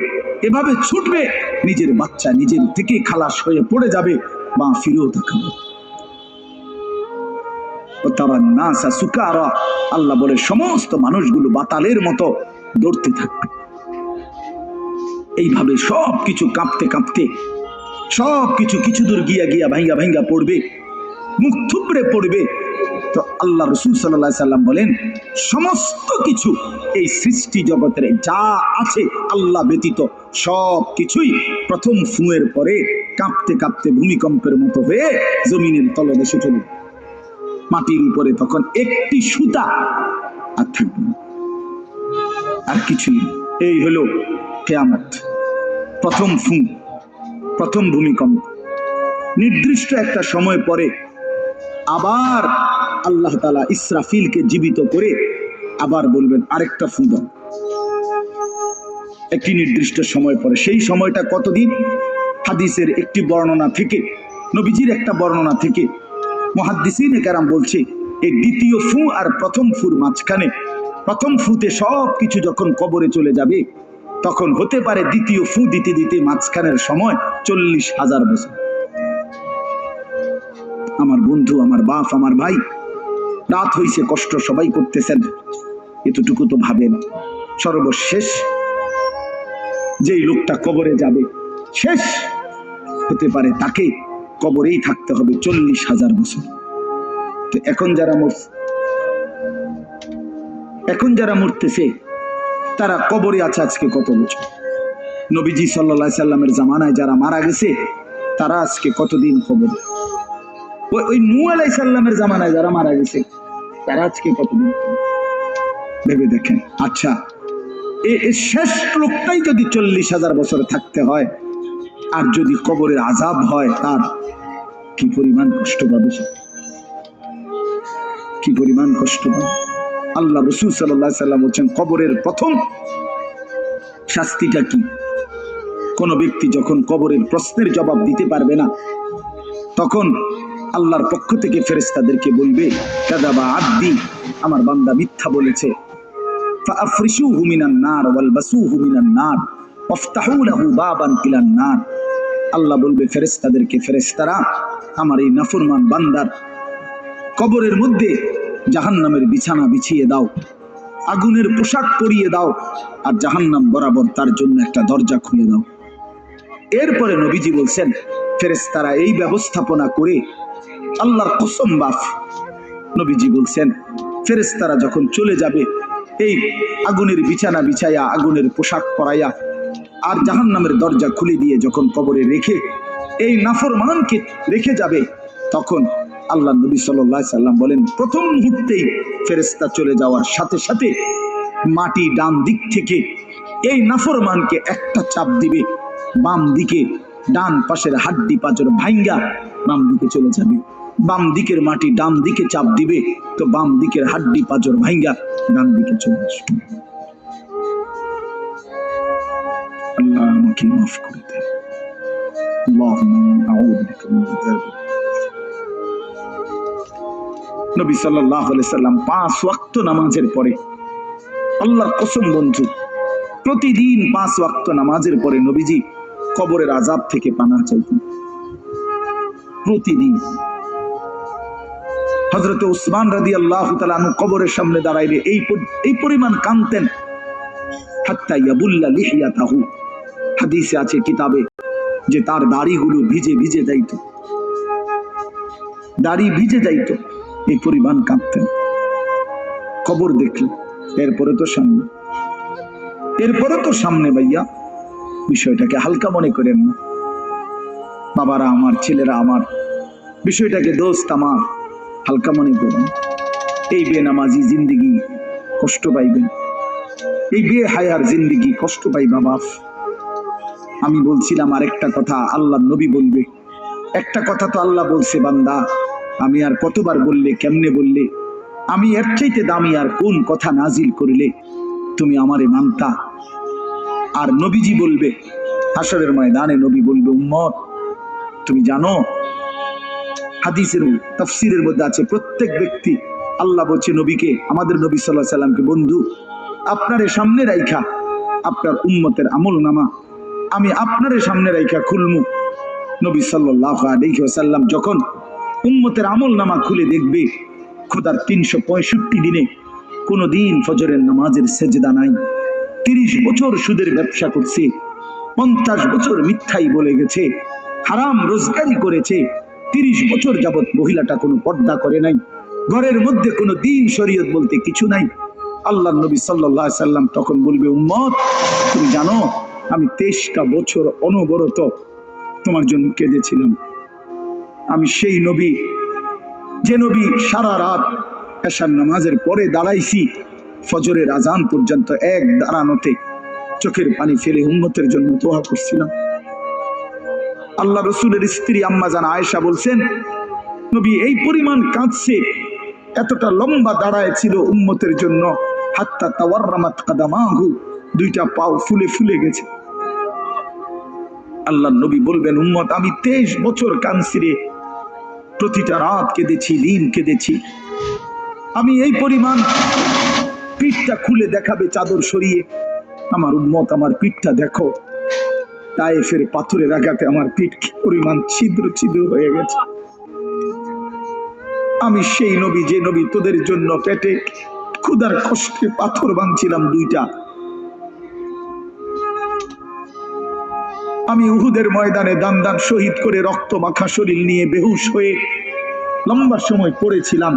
এভাবে ছুটবে, নিজের বাচ্চা নিজের থেকে খালাস হয়ে পড়ে যাবে, মা ফিরেও তাকাবে। আল্লাহ বলে সমস্ত মানুষগুলো বাতালের মতো দৌড়তে থাকবে। এইভাবে সব কিছু কাঁপতে কাঁপতে সব কিছু কিছু দূর গিয়া গিয়া ভাঙ্গা ভাঙ্গা পড়বে, মুখ থুবড়ে পড়বে। তো আল্লাহ রাসূল সাল্লাল্লাহু আলাইহি সাল্লাম বলেন সমস্ত কিছু এই সৃষ্টি জগতের যা আছে আল্লাহ ব্যতীত সব কিছুই প্রথম ফুঁয়ের পরে কাঁপতে কাঁপতে ভূমিকম্পের মতো হয়ে জমিনের তলদেশে চলে, মাটির উপরে তখন একটি সুতা আর থাকবে না, আর কিছুই। এই হলো কিয়ামত, প্রথম ফুঁ, প্রথম ভূমিকম্প। নির্দিষ্ট একটা সময় পরে আবার আল্লাহ তাআলা ইসরাফিলকে জীবিত করে আবার বলবেন আরেকটা ফুঁ দাও, একটি নির্দিষ্ট সময় পরে। সেই সময়টা কতদিন? হাদিসের একটি বর্ণনা থেকে, নবীজির একটা বর্ণনা থেকে মুহাদ্দিসিনে কেরাম বলছে এই দ্বিতীয় ফুঁ আর প্রথম ফুঁর মাঝখানে, প্রথম ফুঁতে সব কিছু যখন কবরে চলে যাবে, তখন হতে পারে দ্বিতীয় ফুঁ দিতে দিতে মাঝখানের সময় 40,000 বছর। আমার বন্ধু, আমার বাপ, আমার ভাই, রাত হইছে, কষ্ট সবাই করতেছেন, এতটুকু তো ভাবেন সর্বশেষ যেই লোকটা কবরে যাবে, শেষ হতে পারে তাকে কবরেই থাকতে হবে 40,000 বছর। তো এখন যারা মরতেছে তারা কবরে আছে আজকে কত বছর? নবীজি সাল্লাল্লাহু আলাইহি সাল্লামের জামানায় যারা মারা গেছে তারা আজকে কতদিন কবরে? ওই নূহ আলাইহিস সালামের জামানায় যারা মারা গেছে তারা আজকে কতদিন? ভেবে দেখেন। আচ্ছা, এই শেষ লোকটাই যদি 40,000 বছর থাকতে হয়, আর যদি কবরের আযাব হয়, তার কি পরিমাণ কষ্ট পাবে সে, কি পরিমাণ কষ্ট পাবে। আল্লাহ রাসূল সাল্লাল্লাহু আলাইহি সাল্লাম বলেন কবরের প্রথম শাস্তিটা কি? কোন ব্যক্তি যখন কবরের প্রশ্নের জবাব দিতে পারবে না, তখন আল্লাহর পক্ষ থেকে ফেরেশতাদেরকে বলবে কাযাবা আবদি, আমার বান্দা মিথ্যা বলেছে। ফাআফরিশুহু মিনান নার ওয়ালবাসুহু মিনান নার ওয়াফতাহু লাহু বাবান ইলান নার। আল্লাহ বলবে ফেরেশতাদেরকে, ফেরেশতারা আমার এই নাফরমান বান্দার কবরের মধ্যে জাহান্নামের বিছানা বিছিয়ে দাও, আগুনের পোশাক পরিয়ে দাও, আর জাহান্নাম বরাবর তার জন্য একটা দরজা খুলে দাও। এরপরে নবীজি বলছেন ফেরেশতারা এই ব্যবস্থাপনা করে, আল্লাহর কসম বাফ, নবীজি বলছেন ফেরেশতারা যখন চলে যাবে এই আগুনের বিছানা বিছাইয়া, আগুনের পোশাক পরাইয়া, আর জাহান্নামের দরজা খুলে দিয়ে যখন কবরে রেখে এই নাফরমানকে রেখে যাবে, তখন আল্লাহ নবী সাল্লাল্লাহু আলাইহি সাল্লাম বলেন প্রথম মুহূর্তেই ফেরেশতা চলে যাওয়ার সাথে সাথে মাটি ডান দিক থেকে এই নাফরমানকে একটা চাপ দিবে, বাম দিকে ডান পাশের হাড্ডি পাঁজর ভাঙ্গা বাম দিকে চলে যাবে। বাম দিকের মাটি ডান দিকে চাপ দিবে, তো বাম দিকের হাড্ডি পাঁজর ভাঙ্গা ডান দিকে চলে আসবে। আমাকে মাফ করে দেন। আল্লাহুম্মা আউযু বিকা মিন আযাব। নবী সাল্লাল্লাহু আলাইহি সাল্লাম 5 ওয়াক্ত নামাজের পরে, আল্লাহর কসম বন্ধু, প্রতিদিন 5 ওয়াক্ত নামাজের পরে নবীজি কবরের আযাব থেকে পানাহ চাইতেন। প্রতিদিন। হযরত উসমান রাদিয়াল্লাহু তাআলা আনহু কবরের সামনে দাঁড়াইলে এই পরিমাণ কাঁদতেন, হাত্তা ইয়াবুল্লা লিহিয়াতাহু। হাদিসে আছে কিতাবে যে তার দাড়িগুলো ভিজে ভিজে যাইত, দাড়ি ভিজে যাইত, এই পরিমাণ কাঁদতেন। কবর দেখলেন, এরপরে তো সামনে ভাইয়া, বিষয়টাকে হালকা মনে করেন না। বাবারা আমার, ছেলেরা আমার, বিষয়টাকে দোস্ত আমার হালকা মনে করেন। এই বেনামাজি জিন্দিগি কষ্ট পাইবেন, এই বেহায়ার জিন্দিগি কষ্ট পাইবা বাপ। আমি বলছিলাম আরেকটা কথা আল্লাহ নবী বলবে, একটা কথা তো আল্লাহ বলছে, বান্দা আমি আর কতবার বললে, কেমনে বললে, আমি এর চাইতে দামি আর কোন কথা নাজিল করলে তুমি আমারে মানতা। আর নবীজি বলবে হাসরের ময়দানে, নবী বলবে উম্মত তুমি জানো, হাদিসের তাফসীরের মধ্যে আছে প্রত্যেক ব্যক্তি, আল্লাহ বলছে নবীকে, আমাদের নবী সাল্লাল্লাহু আলাইহি সাল্লামকে, বন্ধু আপনারে সামনে রাইখা আপনার উম্মতের আমলনামা আমি আপনারে সামনে রাইখা খুলমু। নবী সাল্লাল্লাহু আলাইহি ওয়াসাল্লাম যখন উম্মতের আমলনামা খুলে দেখবে, খোদার 365 দিনে কোনো দিন ফজরের নামাজের সেজদা নাই, 30 বছর সুদের ব্যবসা করছে, 50 বছর মিথ্যাই বলে গেছে, হারাম রোজগারি করেছে, 30 বছর যাবত মহিলাটা কোনো পর্দা করে নাই, ঘরের মধ্যে কোনো দিন শরীয়ত বলতে কিছু নাই। আল্লাহর নবী সাল্লাল্লাহু আলাইহি সাল্লাম তখন বলবে উম্মত তুমি জানো আমি 23টা বছর অনবরত তোমার জন্য কেঁদেছিলাম। আমি সেই নবী, যে নবী সারা রাত এশার নামাজের পরে দাঁড়াইছি ফজরের আজান পর্যন্ত, এক দাঁড়ানোতে চোখের পানি ফেলে উম্মতের জন্য দোয়া করছিলাম। আল্লাহ রসুলের স্ত্রী আম্মা জান আয়েশা বলছেন নবী এই পরিমাণ কাঁদছে, এতটা লম্বা দাঁড়ায় ছিল উম্মতের জন্য, হাত্তা তাওয়াররামাত কাদামাহু, দুইটা পাও ফুলে ফুলে গেছে। আল্লাহ নবী বলবেন উম্মত আমি 23 বছর কাঁদছি রে, প্রতিটা রাত কেঁদেছি, দিন কেঁদেছি। আমি এই পরিমাণ, পিঠটা খুলে দেখাবে চাদর সরিয়ে, আমার উম্মত আমার পিঠটা দেখো, তায়েফের পাথরের আঘাতে আমার পিঠ কি পরিমাণ ছিদ্র ছিদ্র হয়ে গেছে। আমি সেই নবী, যে নবী তোদের জন্য পেটে ক্ষুধার কষ্টে পাথর ভাঙছিলাম 2টা। আমি উহুদের ময়দানে দান দান শহীদ করে রক্ত মাখা শরীর নিয়ে বেহুশ হয়ে লম্বা সময় পড়েছিলাম।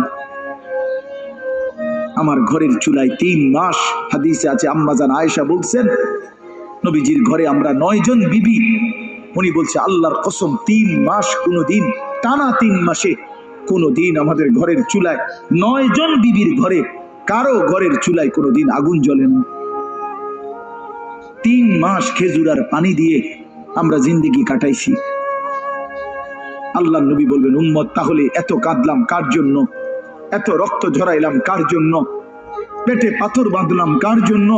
আমার ঘরের চুলায় 3 মাস, হাদিসে আছে আম্মা জান আয়েশা বলছেন নবীজির ঘরে আমরা 9 জন বিবি, উনি বলছে আল্লাহর কসম 3 মাস, কোনদিন টানা 3 মাসে কোনদিন আমাদের ঘরের চুলায় 9 জন বিবির ঘরে কারো ঘরের চুলায় কোনদিন আগুন জ্বলে না। 3 মাস খেজুর আর পানি দিয়ে আমরা জিন্দেগি কাটাইছি। আল্লাহ নবী বলবেন উম্মত তাহলে এত কাঁদলাম কার জন্য, এত রক্ত ঝরাইলাম কার জন্য, পেটে পাথর বাঁধলাম কার জন্য,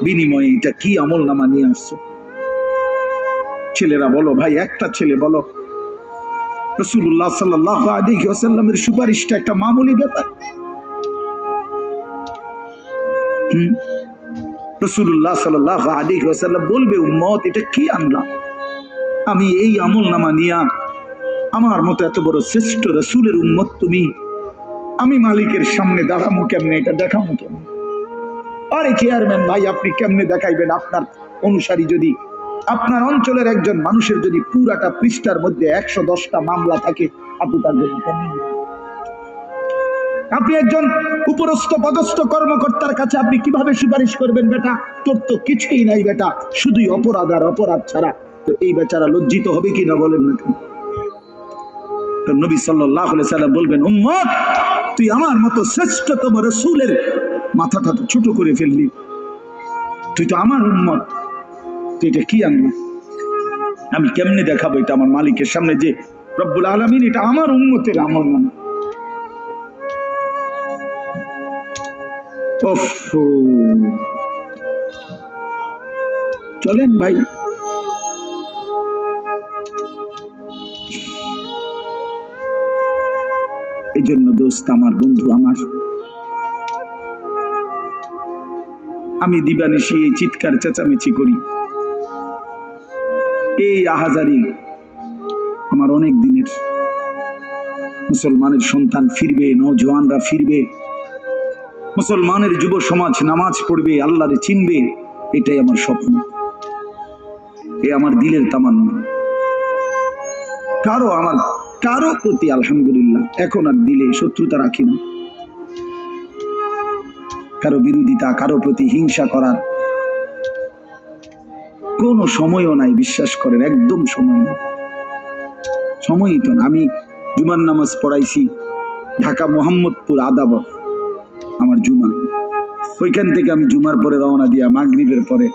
বিনিময়ে এটা কি আমল নামা নিয়ে আসছো? ছেলেরা বলো ভাই, একটা ছেলে বলো রাসূলুল্লাহ সাল্লাল্লাহু আলাইহি ওয়াসাল্লামের সুপারিশটা একটা মামুলি ব্যাপার? রাসূলুল্লাহ সাল্লাল্লাহু আলাইহি ওয়াসাল্লাম বলবে উম্মত এটা কি আনলাম? আমি এই আমল নামা নিয়া আমার মতো এত বড় শ্রেষ্ঠ রাসূলের উম্মত তুমি, আমি মালিকের সামনে দাঁড়ামো কেমনে, এটা দেখামো কেমনে? আরে চেয়ারম্যান ভাই আপনি কেমনে দেখাইবেন? আপনার অনুসারী যদি, আপনার অঞ্চলের একজন মানুষের যদি পুরাটা পৃষ্ঠার মধ্যে 110টা মামলা থাকে, আপনি তার জন্য কেমনে? আপনি একজন উপরস্থ পদস্থ কর্মকর্তার কাছে আপনি কিভাবে সুপারিশ করবেন? বেটা তোর তো কিছুই নাই বেটা, শুধুই অপরাধ আর অপরাধ ছাড়া। তো এই বেচারা লজ্জিত হবে কিনা বলেন না? তো নবী সাল্লাল্লাহু আলাইহি সাল্লাম বলবেন উম্মত তুই আমার মতো শ্রেষ্ঠতম রাসূলের মাথাটা তো ছোট করে ফেললি, তুই তো আমার উম্মত, তুই এটা কি আনলি? আমি কেমনে দেখাবো এটা আমার মালিকের সামনে যে রব্বুল আলামিন এটা আমার উম্মতের আমল নামা? চলেন ভাই জন্য দোস্ত আমার, বন্ধু আমার, আমি দিবানিশি এই চিৎকার চেঁচামেচি করি, এই আহাজারি আমার অনেক দিনের। মুসলমানের সন্তান ফিরবে, নওজওয়ানরা ফিরবে, মুসলমানের যুব সমাজ নামাজ পড়বে, আল্লাহরে চিনবে, এটাই আমার স্বপ্ন, এ আমার দিলের তামান্না। কারো প্রতি আলহামদুলিল্লাহ এখন আর দিলে শত্রুতা রাখি না, কারো বিরোধিতা, কারো প্রতি হিংসা করার কোনো সময়ও নাই, বিশ্বাস করেন, একদম সময়ই তো না। আমি জুমার নামাজ পড়াইছি ঢাকা মোহাম্মদপুর আদাব, আমার জুমা, ওইখান থেকে আমি জুমার পরে রওনা দিয়া মাগরিবের পরে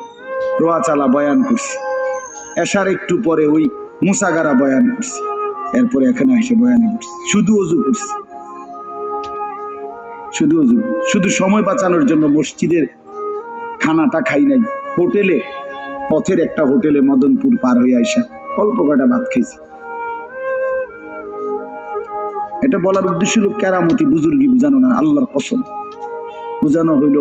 রোয়াচালা বয়ান করছি, এশার একটু পরে ওই মুসাগারা বয়ান করছি, এরপরে এখানে এসে বয়ান করছি, শুধু অজু করছি, শুধু সময় বাঁচানোর জন্য মসজিদের খানাটা খাই নাই, হোটেলে, পথের একটা হোটেলে মদনপুর পার হয়ে আইসা অল্প কটা ভাত খাইছি। এটা বলার উদ্দেশ্য হলো কেরামতি বুজুর্গি বুঝানো না, আল্লাহর কসম বুঝানো হইল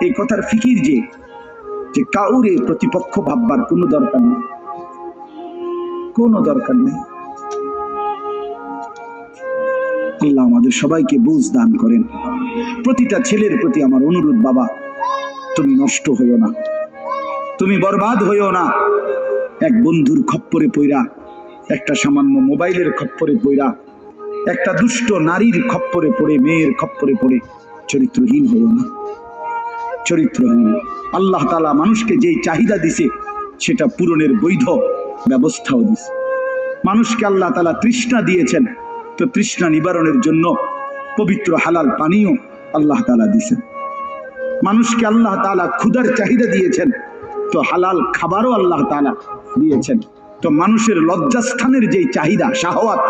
এই কথার ফিকির যে কাউরে প্রতিপক্ষ ভাববার কোনো দরকার নেই, কোনো দরকার নেই। আল্লাহ আমাদের সবাইকে বুঝ দান করেন। প্রতিটা ছেলের প্রতি আমার অনুরোধ, বাবা তুমি নষ্ট হইও না, তুমি বরবাদ হইও না। এক বন্ধুর খপ্পরে পইরা, একটা সামান্য মোবাইলের খপ্পরে পইরা, একটা দুষ্ট নারীর খপ্পরে পড়ে, মেয়ের খপ্পরে পড়ে চরিত্রহীন হইও না, চরিত্রহীন। আল্লাহ তাআলা মানুষকে যেই চাহিদা দিছে সেটা পূরণের বৈধ ব্যবস্থাও দিছে। মানুষকে আল্লাহ তাআলা তৃষ্ণা দিয়েছেন, তো তৃষ্ণা নিবারণের জন্য পবিত্র হালাল পানীয় আল্লাহ তাআলা দিয়েছেন। মানুষকে আল্লাহ তাআলা ক্ষুধার চাহিদা দিয়েছেন, তো হালাল খাবারও আল্লাহ তাআলা দিয়েছেন। তো মানুষের লজ্জাস্থানের যেই চাহিদা, শাহওয়াত,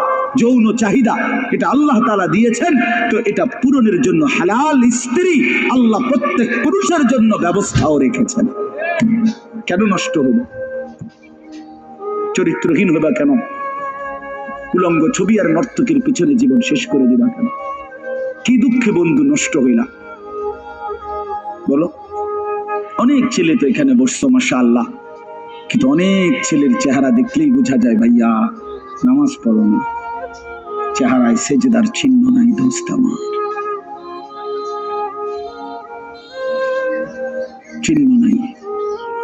যৌন চাহিদা, এটা আল্লাহ তাআলা দিয়েছেন, তো এটা পূরণের জন্য হালাল স্ত্রী আল্লাহ প্রত্যেক পুরুষের জন্য ব্যবস্থাও রেখেছেন। কেন নষ্ট হবে? চরিত্রহীন হবে কেন? উলঙ্গ ছবি আর নর্তকীর পিছনে জীবন শেষ করে দিবা কেন? কি দুঃখে বন্ধু নষ্ট হইলা বলো? অনেক ছেলে তো এখানে বসছো মাশাআল্লাহ, কিন্তু অনেক ছেলের চেহারা দেখলেই বোঝা যায় ভাইয়া নামাজ পড়ো না, চেহারায় সেজদার চিহ্ন নাই দোস্ত আমার, চিহ্ন নাই।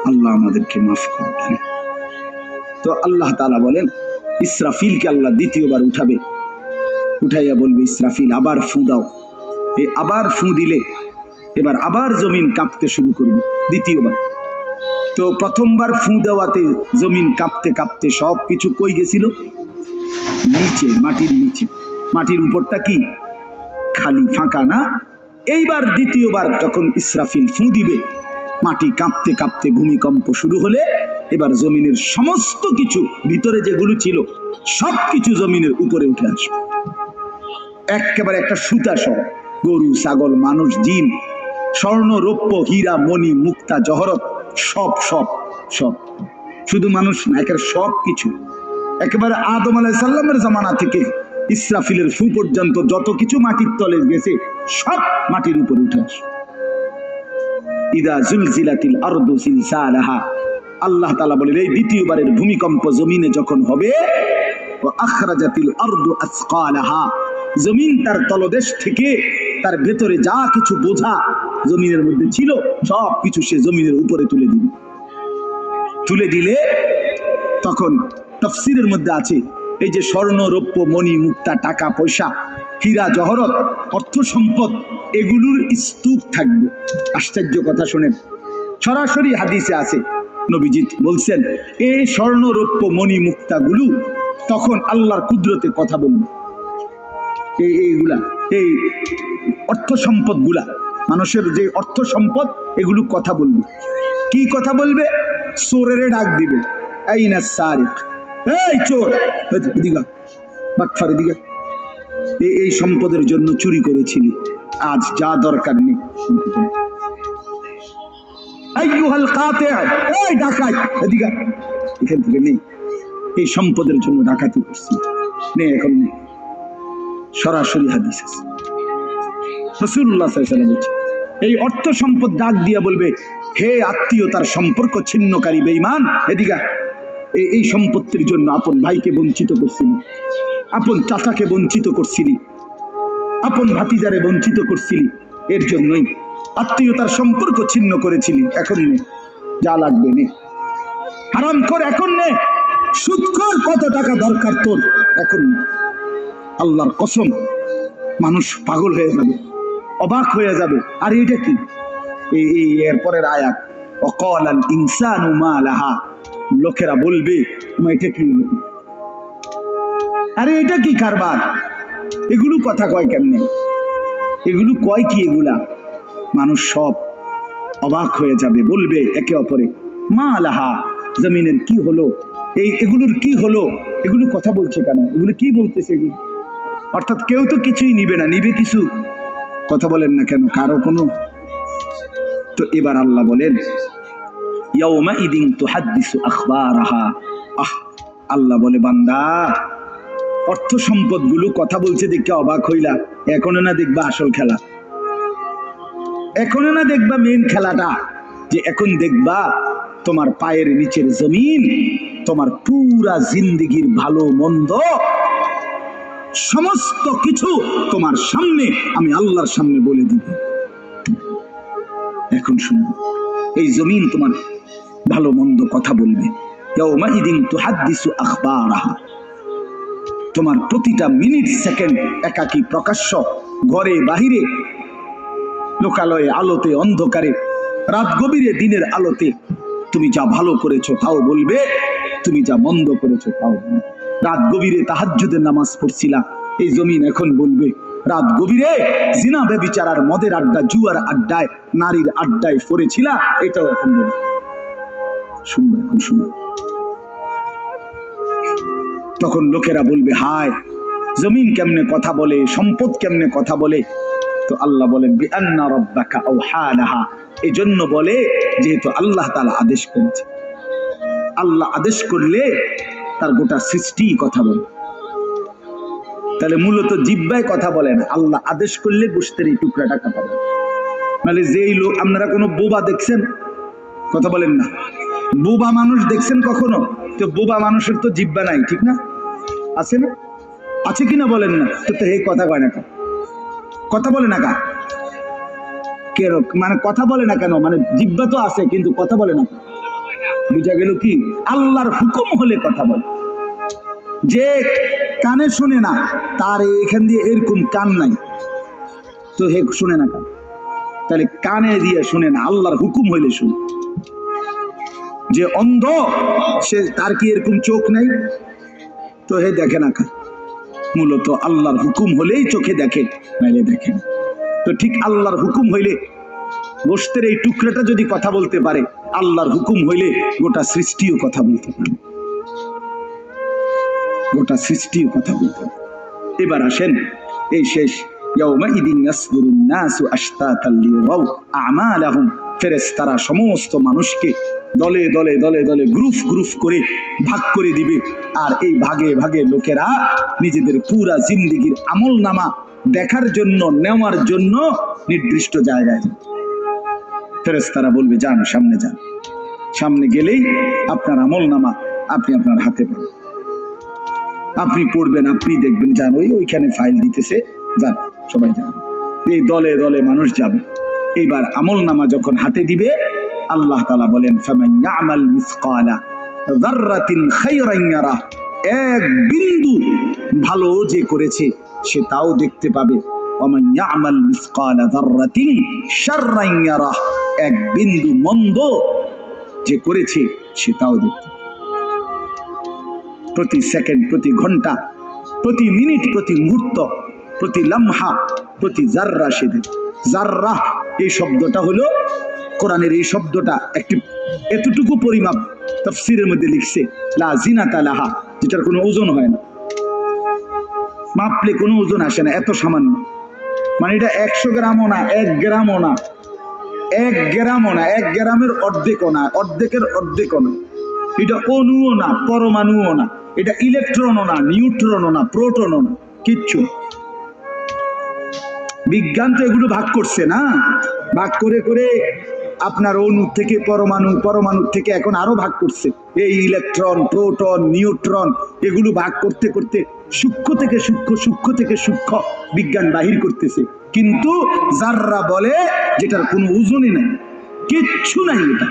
আল্লাহ আমাদেরকে মাফ করবেন। তো আল্লাহ তাআলা বলেন ইসরাফিলকে আল্লাহ দ্বিতীয়বার উঠাবে, উঠাইয়া বলবে ইসরাফিল আবার ফু দাও। এই আবার ফু দিলে এবার আবার জমিন কাঁপতে শুরু করবে দ্বিতীয়বার। তো প্রথমবার ফু দেওয়াতে জমিন কাঁপতে কাঁপতে সব কিছু কই গেছিল? নিচে, মাটির নিচে। মাটির উপরটা কি খালি, ফাঁকা না? এইবার দ্বিতীয়বার যখন ইসরাফিল ফু দিবে, মাটি কাঁপতে কাঁপতে ভূমিকম্প শুরু হলে এবার জমিনের সমস্ত কিছু ভিতরে যেগুলো ছিল সব কিছু জমিনের উপরে উঠে আসবে একেবারে একটা সুতা সহ। গরু, ছাগল, মানুষ, জিন, স্বর্ণ, রৌপ্য, হীরা, মণি, মুক্তা, জহরত, সব সব সব, শুধু মানুষ না, একেবারে সব কিছু, একেবারে আদম আলাইহিস সালামের জামানা থেকে ইসরাফিলের ফু পর্যন্ত যত কিছু মাটির তলে গেছে সব মাটির উপরে উঠে আসবে। ইদা জুলজিলাতিল আরদু জিলজালাহা, আল্লাহ তাআলা বলেন এই দ্বিতীয়বারের ভূমিকম্প জমিনে যখন হবে, ওয়া আখরাজাতিল আরদু আসকালাহা, জমিন তার তলদেশ থেকে তার ভেতরে যা কিছু বোঝা জমিনের মধ্যে ছিল সব কিছু সে জমিনের উপরে তুলে দিবে। তুলে দিলে তখন তাফসীরের মধ্যে আছে এই যে স্বর্ণ, রৌপ্য, মণি, মুক্তা, টাকা পয়সা, হীরা, জহরত, অর্থ সম্পদ, এগুলোর স্তূপ থাকবে। আশ্চর্য কথা শুনেন, সরাসরি হাদিসে আছে, নবীজি বলছেন এই স্বর্ণ, রৌপ্য, মণি, মুক্তাগুলো তখন আল্লাহর কুদরতে কথা বলবে। এইগুলা, এই অর্থ সম্পদ গুলা, মানুষের যে অর্থ সম্পদ, এগুলো কথা বলবে। কি কথা বলবে? চোরের ডাক দিবে, আইনা সারিক, এই চোর, দিগা বাটফার দিগা, এই সম্পদের জন্য চুরি করেছিলি, আজ যা দরকার নেই। আইয়ুহাল কাতি', এই ডাকাত, এদিকে, এখান থেকে নেই, এই সম্পদের জন্য ডাকাতি করছি, নেই, এখন নেই। সরাসরি হাদিস আছে, রাসূলুল্লাহ সাল্লাল্লাহু আলাইহি ওয়াসাল্লাম বলছে, এই অর্থ সম্পদ ডাক দিয়া বলবে, হে আত্মীয়তার সম্পর্ক ছিন্নকারী বেঈমান, এদিকে এই সম্পত্তির জন্য আপন ভাইকে বঞ্চিত করছিলি, আপন চাচাকে বঞ্চিত করছিলি, আপন ভাতিজারে বঞ্চিত করছিলি, এর জন্যই আত্মীয়তার সম্পর্ক ছিন্ন করেছিলি, এখন নে যা লাগবে নে, হারাম কর এখন নে, সুদখোর কত টাকা দরকার তোর এখন নে। আল্লাহর কসম, মানুষ পাগল হয়ে যাবে, অবাক হয়ে যাবে। আর এটা কি? এই এরপরের আয়াত, ওয়াকালাল ইনসানু মা লাহা, লোকেরা বলবে এটা কি, আরে এটা কি কারবার, এগুলো কথা কয় কেমনে, এগুলো কয় কি, এগুলা মানুষ সব অবাক হয়ে যাবে, বলবে একে অপরে, মা লাহা, জমিনের কি হলো, এগুলোর কি হলো, এগুলো কথা বলছে কেন, এগুলো কি বলতেছে এগুলো? অর্থাৎ কেউ তো কিছুই নিবে না, নিবে কিছু, কথা বলেন না কেন, কারো কোনো। তো এবার আল্লাহ বলেন, ইয়াউমা ইদিন তুহাদ্দিসু আখবারাহা, আল্লাহ বলে, বান্দা অর্থ সম্পদ গুলো কথা বলছে দেখে অবাক হইলা, এখনো না দেখবা আসল খেলা, এখনো না দেখবা মেন খেলাটা, যে এখন দেখবা তোমার পায়ের নিচের জমিন, তোমার পুরা জিন্দেগির ভালো মন্দ সমস্ত কিছু তোমার সামনে আমি আল্লাহর সামনে বলে দিব। এখন শুনো, এই জমিন তোমার ভালো মন্দ কথা বলবে, ইয়াউমা ইদিন তুহাদ্দিসু আখবারাহা, তোমার প্রতিটা মিনিট সেকেন্ড একাকী প্রকাশ্য, ঘরে বাহিরে, লোকালয়ে, আলোতে, অন্ধকারে, রাত গভীরে, দিনের আলোতে, তুমি যা ভালো করেছো তাও বলবে, তুমি যা মন্দ করেছো তাও বলবে। রাত গভীরে তাহাজ্জুদের নামাজ পড়ছিলা, এই জমিন এখন বলবে, রাত গভীরে জিনা ব্যভিচার আর মদের আড্ডা, জুয়ার আড্ডায়, নারীর আড্ডায় পড়েছিলা, এটাও এখন বলবে। শুনবে, এখন শুনবে। তখন লোকেরা বলবে, হায় জমিন কেমনে কথা বলে, সম্পদ কেমনে কথা বলে। তো আল্লাহ বলেন, বিআন্না রাব্বাকা আওহা লাহা, এই জন্য বলে যেহেতু আল্লাহ তাআলা আদেশ করেছে, আল্লাহ আদেশ করলে তার গোটা সৃষ্টি কথা বলে। তাহলে মূলত জিহ্বায় কথা বলে না, আল্লাহ আদেশ করলে গোশতের এই টুকরাটা কথা বলে। মানে যেই লোক, আপনারা কোনো বোবা দেখছেন, কথা বলেন না, বোবা মানুষ দেখছেন কখনো? তো বোবা মানুষের তো জিহ্বা নাই, ঠিক না? আছে না? আছে কিনা বলেন না? তো এই কথা কয় না, কথা বলে না কা, কেন মানে কথা বলে না কেন, মানে জিহ্বা তো আছে কিন্তু কথা বলে না। বুঝা গেল কি? আল্লাহর হুকুম হলে কথা বলে। যে কানে শুনে না, তার এখান দিয়ে এরকম কান নাই, তো হে শুনে না কেন? তাহলে কানে দিয়ে শুনে না, আল্লাহর হুকুম হইলে শুনে। যে অন্ধ, সে তার কি এরকম চোখ নাই, তো হে দেখে না কেন? মূলত আল্লাহর হুকুম হলেই চোখে দেখে, নাইলে দেখে না। তো ঠিক আল্লাহর হুকুম হইলে গোশতের এই টুকরাটা যদি কথা বলতে পারে, আল্লাহর হুকুম হইলে গোটা সৃষ্টিও কথা বলতে পারে, গোটা সৃষ্টিও কথা বলতে পারে। এবার আসেন, এই শেষ, ইয়াউমা ইদিন ইয়াসদুরুন নাসু আশতাতাল লিয়ারাউ আমালাহুম, ফেরেশতারা সমস্ত মানুষকে দলে দলে দলে দলে গ্রুপ গ্রুপ করে ভাগ করে দিবে, আর এই ভাগে ভাগে লোকেরা নিজেদের পুরা জিন্দেগির আমল নামা দেখার জন্য, নেওয়ার জন্য নির্দিষ্ট জায়গায় যাবে। ফেরেশতারা বলবে, যান সামনে যান। সামনে গেলেই আপনার আমল নামা আপনি আপনার হাতে পাবেন, আপনি পড়বেন, আপনি দেখবেন, যান ওইখানে ফাইল দিতেছে, যান সবাই যান। এই দলে দলে মানুষ যাবে। এইবার আমল নামা যখন হাতে দিবে, আল্লাহ তাআলা বলেন, ফামান ইয়ামাল মিসকালা যাররাতিন খায়রান ইয়ারা, এক বিন্দু ভালো যে করেছে সে তাও দেখতে পাবে। ওমান ইয়ামাল মিসকালা যাররাতিন শাররান ইয়ারা, এক বিন্দু মন্দ যে করেছে সে তাও দেখতে পাবে। প্রতি সেকেন্ড, প্রতি ঘন্টা, প্রতি মিনিট, প্রতি মুহূর্ত, প্রতি লামহা, প্রতি জাররা সে দেখে। জাররা এই শব্দটা হলো কোরআনের, এই শব্দটা একটি এতটুকু পরিমাপ তাফসীরের মধ্যে লিখছে, লা জিনাতা লাহা, যেটার কোনো ওজন হয় না, মাপলে কোনো ওজন আসে না, এত সামান্য। মানে এটা 100 গ্রামও না, 1 গ্রামও না, 1 গ্রামও না, 1 গ্রামের অর্ধেকও না, অর্ধেকের অর্ধেকও না। এটা অণুও না, পরমাণুও না, এটা ইলেকট্রনও না, নিউট্রনও না, প্রোটনও না, কিচ্ছু। বিজ্ঞান তো এগুলো ভাগ করছে না, ভাগ করে করে আপনার অণু থেকে পরমাণু, পরমাণু থেকে এখন আরো ভাগ করছে, এই ইলেকট্রন, প্রোটন, নিউট্রন, এগুলো ভাগ করতে করতে সূক্ষ্ম থেকে সূক্ষ্ম, সূক্ষ্ম থেকে সূক্ষ্ম বিজ্ঞান বাহির করতেছে। কিন্তু যাররা বলে যেটার কোনো ওজনই নাই, কিচ্ছু নাই, এটা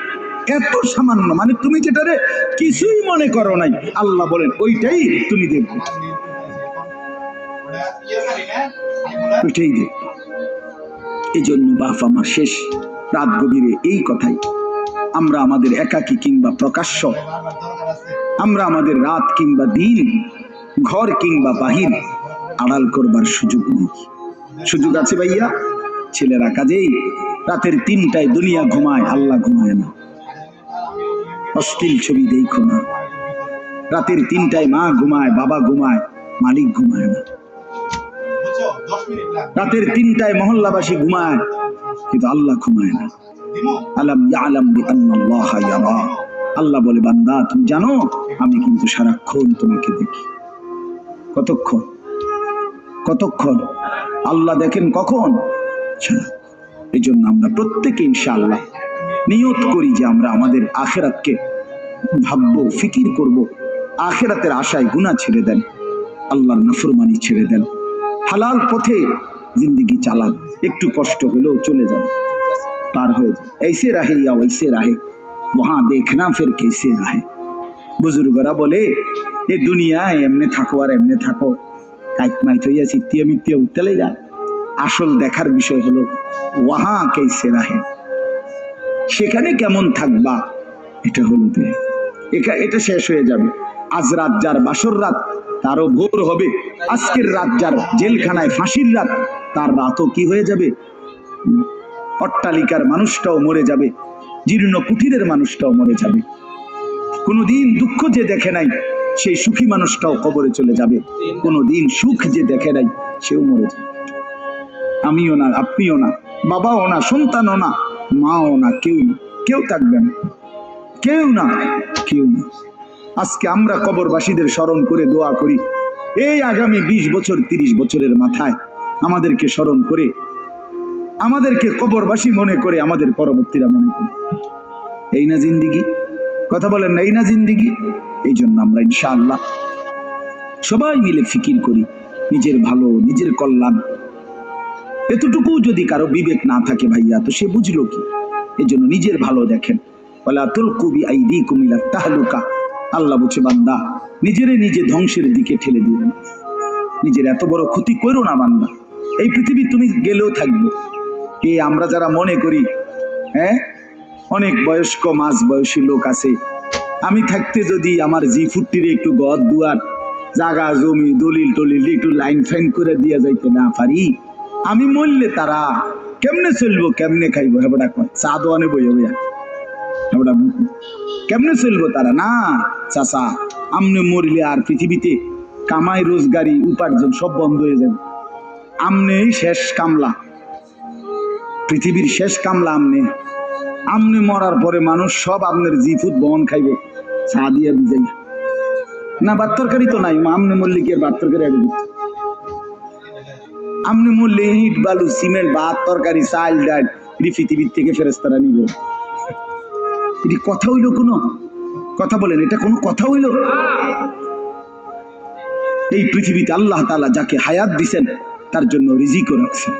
এত সামান্য, মানে তুমি যেটারে কিছুই মনে করো নাই, আল্লাহ বলেন ওইটাই তুমি দেখবে, ওইটাই দেখবে। এই জন্য বাপ আমার শেষ রাত গভীরে এই কথাই, আমরা আমাদের একাকী কিংবা প্রকাশ্য, আমরা আমাদের রাত কিংবা দিন, ঘর কিংবা বাহির আড়াল করবার সুযোগ নেই। সুযোগ আছে ভাইয়া? ছেলেরা কাজেই রাতের 3টায় দুনিয়া ঘুমায়, আল্লাহ ঘুমায় না। অশ্লীল ছবি দেখো না। রাতের 3টায় মা ঘুমায়, বাবা ঘুমায়, মালিক ঘুমায় না। রাতের 3টায় মহল্লাবাসী ঘুমায়, কিন্তু আল্লাহ ঘুমায় না। আলাম ইয়ালাম বিআন্নাল্লাহা ইয়ারা, আল্লাহ বলে বান্দা তুমি জানো আমি কিন্তু সারাক্ষণ তোমাকে দেখি। কতক্ষণ? কতক্ষণ? আল্লাহ দেখেন কখন? এই জন্য আমরা প্রত্যেকে ইনশাআল্লাহ নিয়ত করি যে আমরা আমাদের আখিরাতকে ভাববো, ফিকির করব। আখিরাতের আশায় গুনাহ ছেড়ে দেন, আল্লাহর নাফরমানি ছেড়ে দেন, হালাল পথে জিন্দেগি চালান, একটু কষ্ট হলেও চলে যান, পার হয়ে যান। ऐसे रहे या वैसे रहे वहां देखना फिर कैसे रहे। বুজুর্গরা বলে এ দুনিয়ায় এমনি থাকো আর এমনি থাকো, কাইকমাইত হইয়া চিত্তিয়া মিত্তিয়া উঠতে যা। আসল দেখার বিষয় হলো ওয়াহা কেসে রাহে, সেখানে কেমন থাকবা, এটা হলো এটা শেষ হয়ে যাবে। আজ রাত যার বাসর রাত তারও ভোর হবে, আজকের রাত যার জেলখানায় ফাঁসির রাত তার রাতও কি হয়ে যাবে। অট্টালিকার মানুষটাও মরে যাবে, জীর্ণ কুঠিরের মানুষটাও মরে যাবে। কোনদিন দুঃখ যে দেখে নাই সেই সুখী মানুষটাও কবরে চলে যাবে, কোনদিন সুখ যে দেখে নাই সেও মরে যাবে। আমিও না, আপনিও না, বাবাও না, সন্তানও না, মাও না, কেউ না, কেউ থাকবে না, কেউ না, কেউ না। আজকে আমরা কবরবাসীদের স্মরণ করে দোয়া করি, এই আগামী 20 বছর 30 বছরের মাথায় আমাদেরকে স্মরণ করে, আমাদেরকে কবরবাসী মনে করে, আমাদের পরবর্তীরা মনে করে। এই না জিন্দিগি? কথা বলেন না, এই না জিন্দিগি? এই জন্য আমরা ইনশাআল্লাহ সবাই মিলে ফিকির করি নিজের ভালো, নিজের কল্যাণ। এতটুকু যদি কারো বিবেক না থাকে ভাইয়া, তো সে বুঝলো কি? এই জন্য নিজের ভালো দেখেন। ওয়ালা তুলকু বিআইদিকুম ইলা তাহলুকা, আল্লাহ বলছে বান্দা নিজেরে নিজে ধ্বংসের দিকে ঠেলে দিও না, নিজের এত বড় ক্ষতি করো না বান্দা। এই পৃথিবী তুমি গেলেও থাকবে। এই আমরা যারা মনে করি, হ্যাঁ, অনেক বয়স্ক মাঝ বয়সী লোক আছে, আমি থাকতে যদি আমার জি ফুটটির একটু ঘর দুয়ার জাগা জমি দলিল টলিল একটু লাইন ফাইন করে দিয়া যাইতে না পারি, আমি মরলে তারা কেমনে চলবো, কেমনে খাইবো? হেবড়া কয় চা দোয়ানে বইয়া বইয়া, হেবড়া কেমনে চলবো তারা? না চাচা, আমনে মরলে আর পৃথিবীতে কামাই রোজগারি উপার্জন সব বন্ধ হয়ে যাবে। আমনেই শেষ কামলা, পৃথিবীর শেষ কামলা আমনে। আমনে মরার পরে মানুষ সব আপনার জিফুত বহন খাইবে, চা দিয়ে বুঝাই না। ভাত তরকারি তো নাই, আমনে মরলে কি আর ভাত তরকারি আগে দিচ্ছে? আমনে মরলে ইট বালু সিমেন্ট ভাত তরকারি চাল ডাল এটি পৃথিবীর থেকে ফেরেশতারা নিবে। এটি কথা হইল কোনো? কথা বলেন, এটা কোনো কথা হইল? এই পৃথিবীতে আল্লাহ তাআলা যাকে হায়াত দিছেন তার জন্য রিজিকও রাখছেন।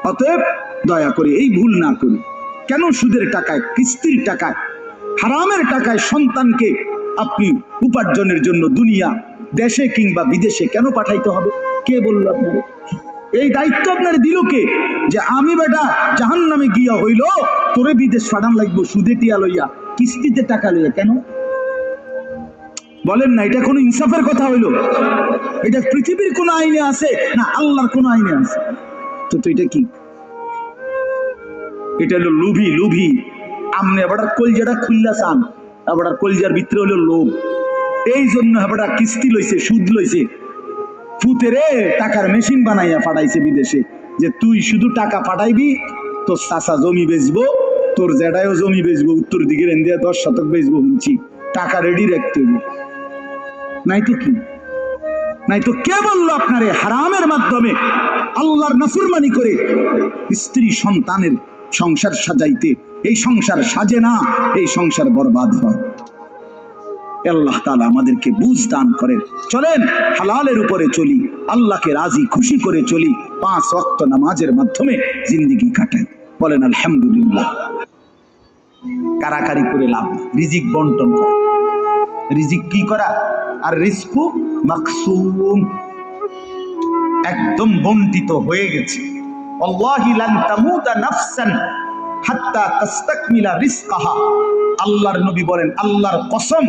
অতএব দয়া করে এই ভুল না করি। কেন সুদের টাকায়, কিস্তির টাকায়, হারামের টাকায় সন্তানকে আপনি উপার্জনের জন্য দুনিয়া দেশে কিংবা বিদেশে কেন পাঠাইতে হবে? কে বলল আপনাকে? এই দায়িত্ব আপনার দিল কে? যে আমি বেটা জাহান্নামে গিয়া হইল তোরে বিদেশ পাঠান লাগবো সুদে টিয়া লইয়া, কিস্তিতে টাকা লইয়া? কেন বলেন না? এটা কোনো ইনসাফের কথা হইল? এটা পৃথিবীর কোন আইনে আছে না আল্লাহর কোন আইনে আছে? তো এটা কি? এটা হলো লোভী। লোভী আমনে আবার কলজাটা খুললা চান, আবার কলজার ভিতরে হলো লোভ। এই জন্য আবার কিস্তি লইছে, সুদ লইছে, ফুতেরে টাকার মেশিন বানাইয়া পাঠাইছে বিদেশে, যে তুই শুধু টাকা পাঠাইবি, তোর চাচা জমি বেচবো, তোর জেডায়ও জমি বেচবো, উত্তর দিকের ইন্ডিয়া 10 শতক বেচবো, শুনছি টাকা রেডি রাখতে হবে। নাই তো কি? নাই তো কে বললো আপনারে হারামের মাধ্যমে আল্লাহর নাফরমানি করে স্ত্রী সন্তানের সংসার সাজাইতে? এই সংসার সাজে না, এই সংসার বরবাদ হয়। আল্লাহ তাআলা আমাদেরকে বুঝ দান করেন। চলেন হালালের উপরে চলি, আল্লাহকে রাজি খুশি করে চলি, 5 ওয়াক্ত নামাজের মাধ্যমে জিন্দেগি কাটাই। বলেন আলহামদুলিল্লাহ। কারাকারি করে লাভ না, রিজিক বন্টন করা। রিজিক কি করা? আর রিজকু মাকসুম, একদম বন্টিত হয়ে গেছে। আল্লাহি লান তামুতা নাফসান হাত্তা তাস্তাকমিলা রিজকাহা। আল্লাহর নবী বলেন, আল্লাহর কসম,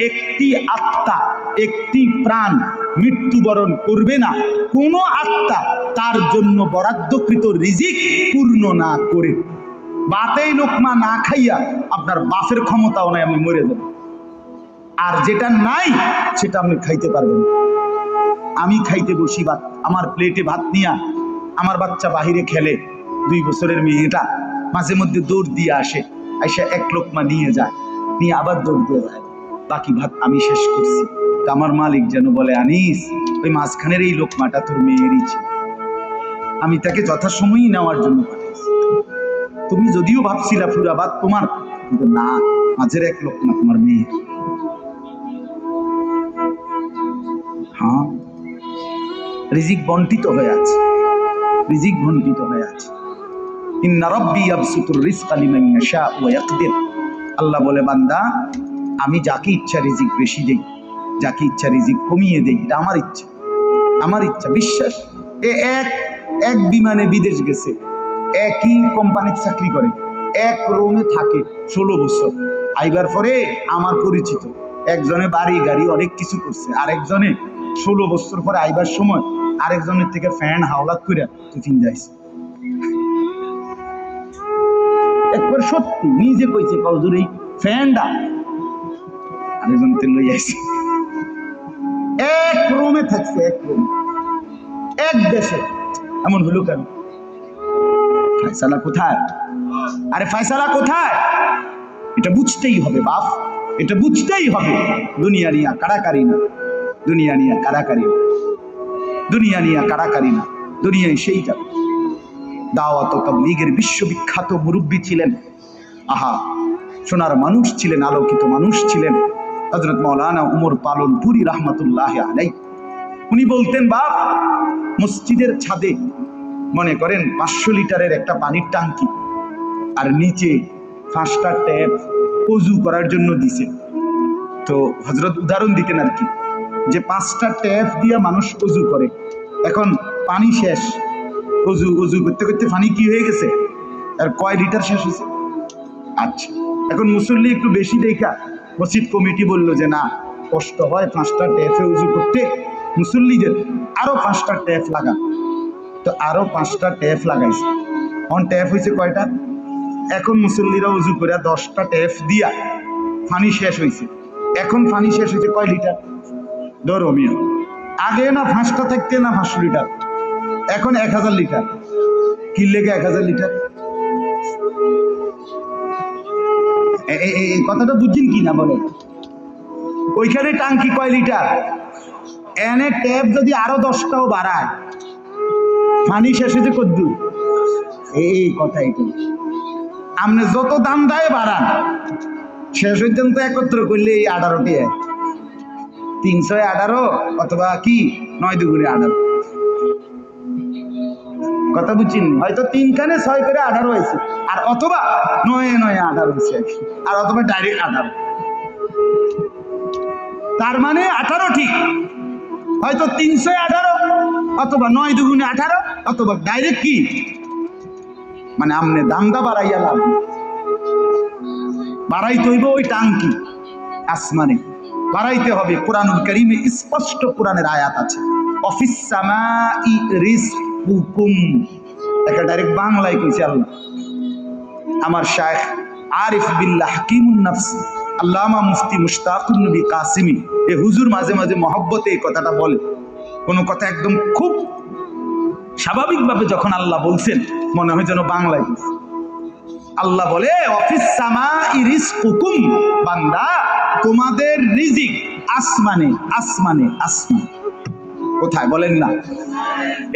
একটি আত্মা, একটি প্রাণ মৃত্যুবরণ করবে না কোন আত্মা তার জন্য বরাদ্দকৃত রিজিক পূর্ণ না করে। বাতেই লোকমা না খাইয়া আপনার বাপের ক্ষমতাও নাই, আমি মরে যাব। আর যেটা নাই সেটা আপনি খাইতে পারবেন। আমি খাইতে বসি ভাত, আমার প্লেটে ভাত নিয়া আমার বাচ্চা বাহিরে খেলে, 2 বছরের মেয়েটা মাঝে মধ্যে দৌড় দিয়ে আসে, আইসা 1 লোকমা নিয়ে যায়, নিয়ে আবার দৌড় দিয়ে যায়, বাকি ভাত আমি শেষ করছি। তা আমার মালিক যেন বলে, আনিস, ওই মাঝখানের এই লোকমাটা তোর মেয়েরই ছিল, আমি তাকে যথাসময়ই নেওয়ার জন্য পাঠিয়েছি। তুমি যদিও ভাবছিলা পুরা ভাত তোমার, কিন্তু না, মাঝের 1 লোকমা তোমার মেয়ের। হ্যাঁ, রিজিক বন্টিত হয়ে আছে, রিজিক বন্টিত হয়ে আছে। ইন্না রাব্বি ইয়াবসুতুর রিজকা লিমান ইয়াশা ওয়া ইয়াকদির। আল্লাহ বলে, বান্দা, আমি যাকে ইচ্ছা রিজিক বেশি দেই, যাকে ইচ্ছা রিজিক কমিয়ে দেই, এটা আমার ইচ্ছা, আমার ইচ্ছা। বিশ্বাস? এক বিমানে বিদেশ গেছে, একই কোম্পানিতে চাকরি করে, এক রুমে থাকে 16 বছর। আইবার পরে আমার পরিচিত একজনে বাড়ি গাড়ি অনেক কিছু করছে, আরেকজনে 16 বছর পরে আইবার সময় আরেকজনের থেকে ফ্যান হাওলাত করে টিফিন যাইছে। একবার সত্যি নিজে কইছে, কজুর এই ফ্যানটা আরেকজন তেল লই আইছে। এক রুমে থাকছে, এক রুম, এক দেশে। এমন হলো কেন? ফয়সালা কোথায়? আরে ফয়সালা কোথায়? এটা বুঝতেই হবে বাপ, এটা বুঝতেই হবে। দুনিয়া নিয়ে কাড়াকাড়ি না, দুনিয়া নিয়ে কাড়াকাড়ি না, দুনিয়া নিয়ে কাড়াকাড়ি না, দুনিয়ায় সেই যাবে। দাওয়াত ও তাবলীগের বিশ্ববিখ্যাত মুরব্বী ছিলেন, আহা, সোনার মানুষ ছিলেন, আলোকিত মানুষ ছিলেন হযরত মাওলানা উমর পালনপুরি রাহমাতুল্লাহি আলাইহি। উনি বলতেন, বাপ, মসজিদের ছাদে মনে করেন 500 লিটারের একটা পানির ট্যাঙ্কি, আর নিচে 5টা ট্যাপ ওযু করার জন্য দিছে। তো হযরত উদাহরণ দিতেন আর কি, যে 5টা ট্যাপ দিয়ে মানুষ ওযু করে, এখন পানি শেষ, ওযু করতে করতে পানি কি হয়ে গেছে, আর কয় লিটার শেষ হয়েছে। আচ্ছা, এখন মুসল্লি একটু বেশি দেখা মসজিদ কমিটি বললো যে না, কষ্ট হয় 5টা ট্যাপে ওযু করতে, মুসল্লিদের আরো 5টা ট্যাপ লাগা। তো আরো 5টা ট্যাপ লাগাইছে। এখন ট্যাপ হয়েছে কয়টা? এখন মুসল্লিরা ওযু করে 10টা ট্যাপ দিয়া পানি শেষ হয়েছে। এখন পানি শেষ হয়েছে কয় লিটার? ধরো মিয়া, আগে না 5টা থাকতে না 500 লিটার, এখন 1000 লিটার। কি লেগে 1000 লিটার? এই কথাটা বুঝছেন কি না বলে? ওইখানে টাঙ্কি কয় লিটার, এনে ট্যাপ যদি আরো 10টাও বাড়ায়, পানি শেষ হয়েছে কদ্দুর? এই কথা, এটা আপনি যত দাম দেয় বাড়ান, শেষ পর্যন্ত একত্র করলে এই 18টি 318 অথবা কি 9 দুগুণে 18। কথা বুঝছেন? হয়তো 3 খানে 6 করে 18 হয়েছে, আর অথবা 9 9 18 হয়েছে, আর অথবা ডাইরেক্ট 18। তার মানে 18 ঠিক, হয়তো 318 অথবা 9 দুগুণে 18 অথবা ডাইরেক্ট কি, মানে আমনে দামদা বাড়াইয়া লাভ, বাড়াইতে হইব ওই টাঙ্কি আসমানে বাড়াইতে হবে। কোরআনুল কারীমে স্পষ্ট কোরআনের আয়াত আছে, অফিস সামাই রিজকুকুম, এটা ডাইরেক্ট বাংলায় কইছে আল্লাহ। আমার শায়েখ আরিফ বিল্লাহ হাকিমুন নফস আল্লামা মুফতি মুশতাকুন নবী কাসিমি, এই হুজুর মাঝে মাঝে মহব্বতে এই কথাটা বলে। কোনো কথা একদম খুব স্বাভাবিকভাবে যখন আল্লাহ বলছেন, মনে হয় যেন বাংলায় বলছে। আল্লাহ বলে, অফিস সামাই রিজকুকুম, বান্দা, তোমাদের রিজিক আসমানে, আসমানে, আসমান। কোথায় বলেন না?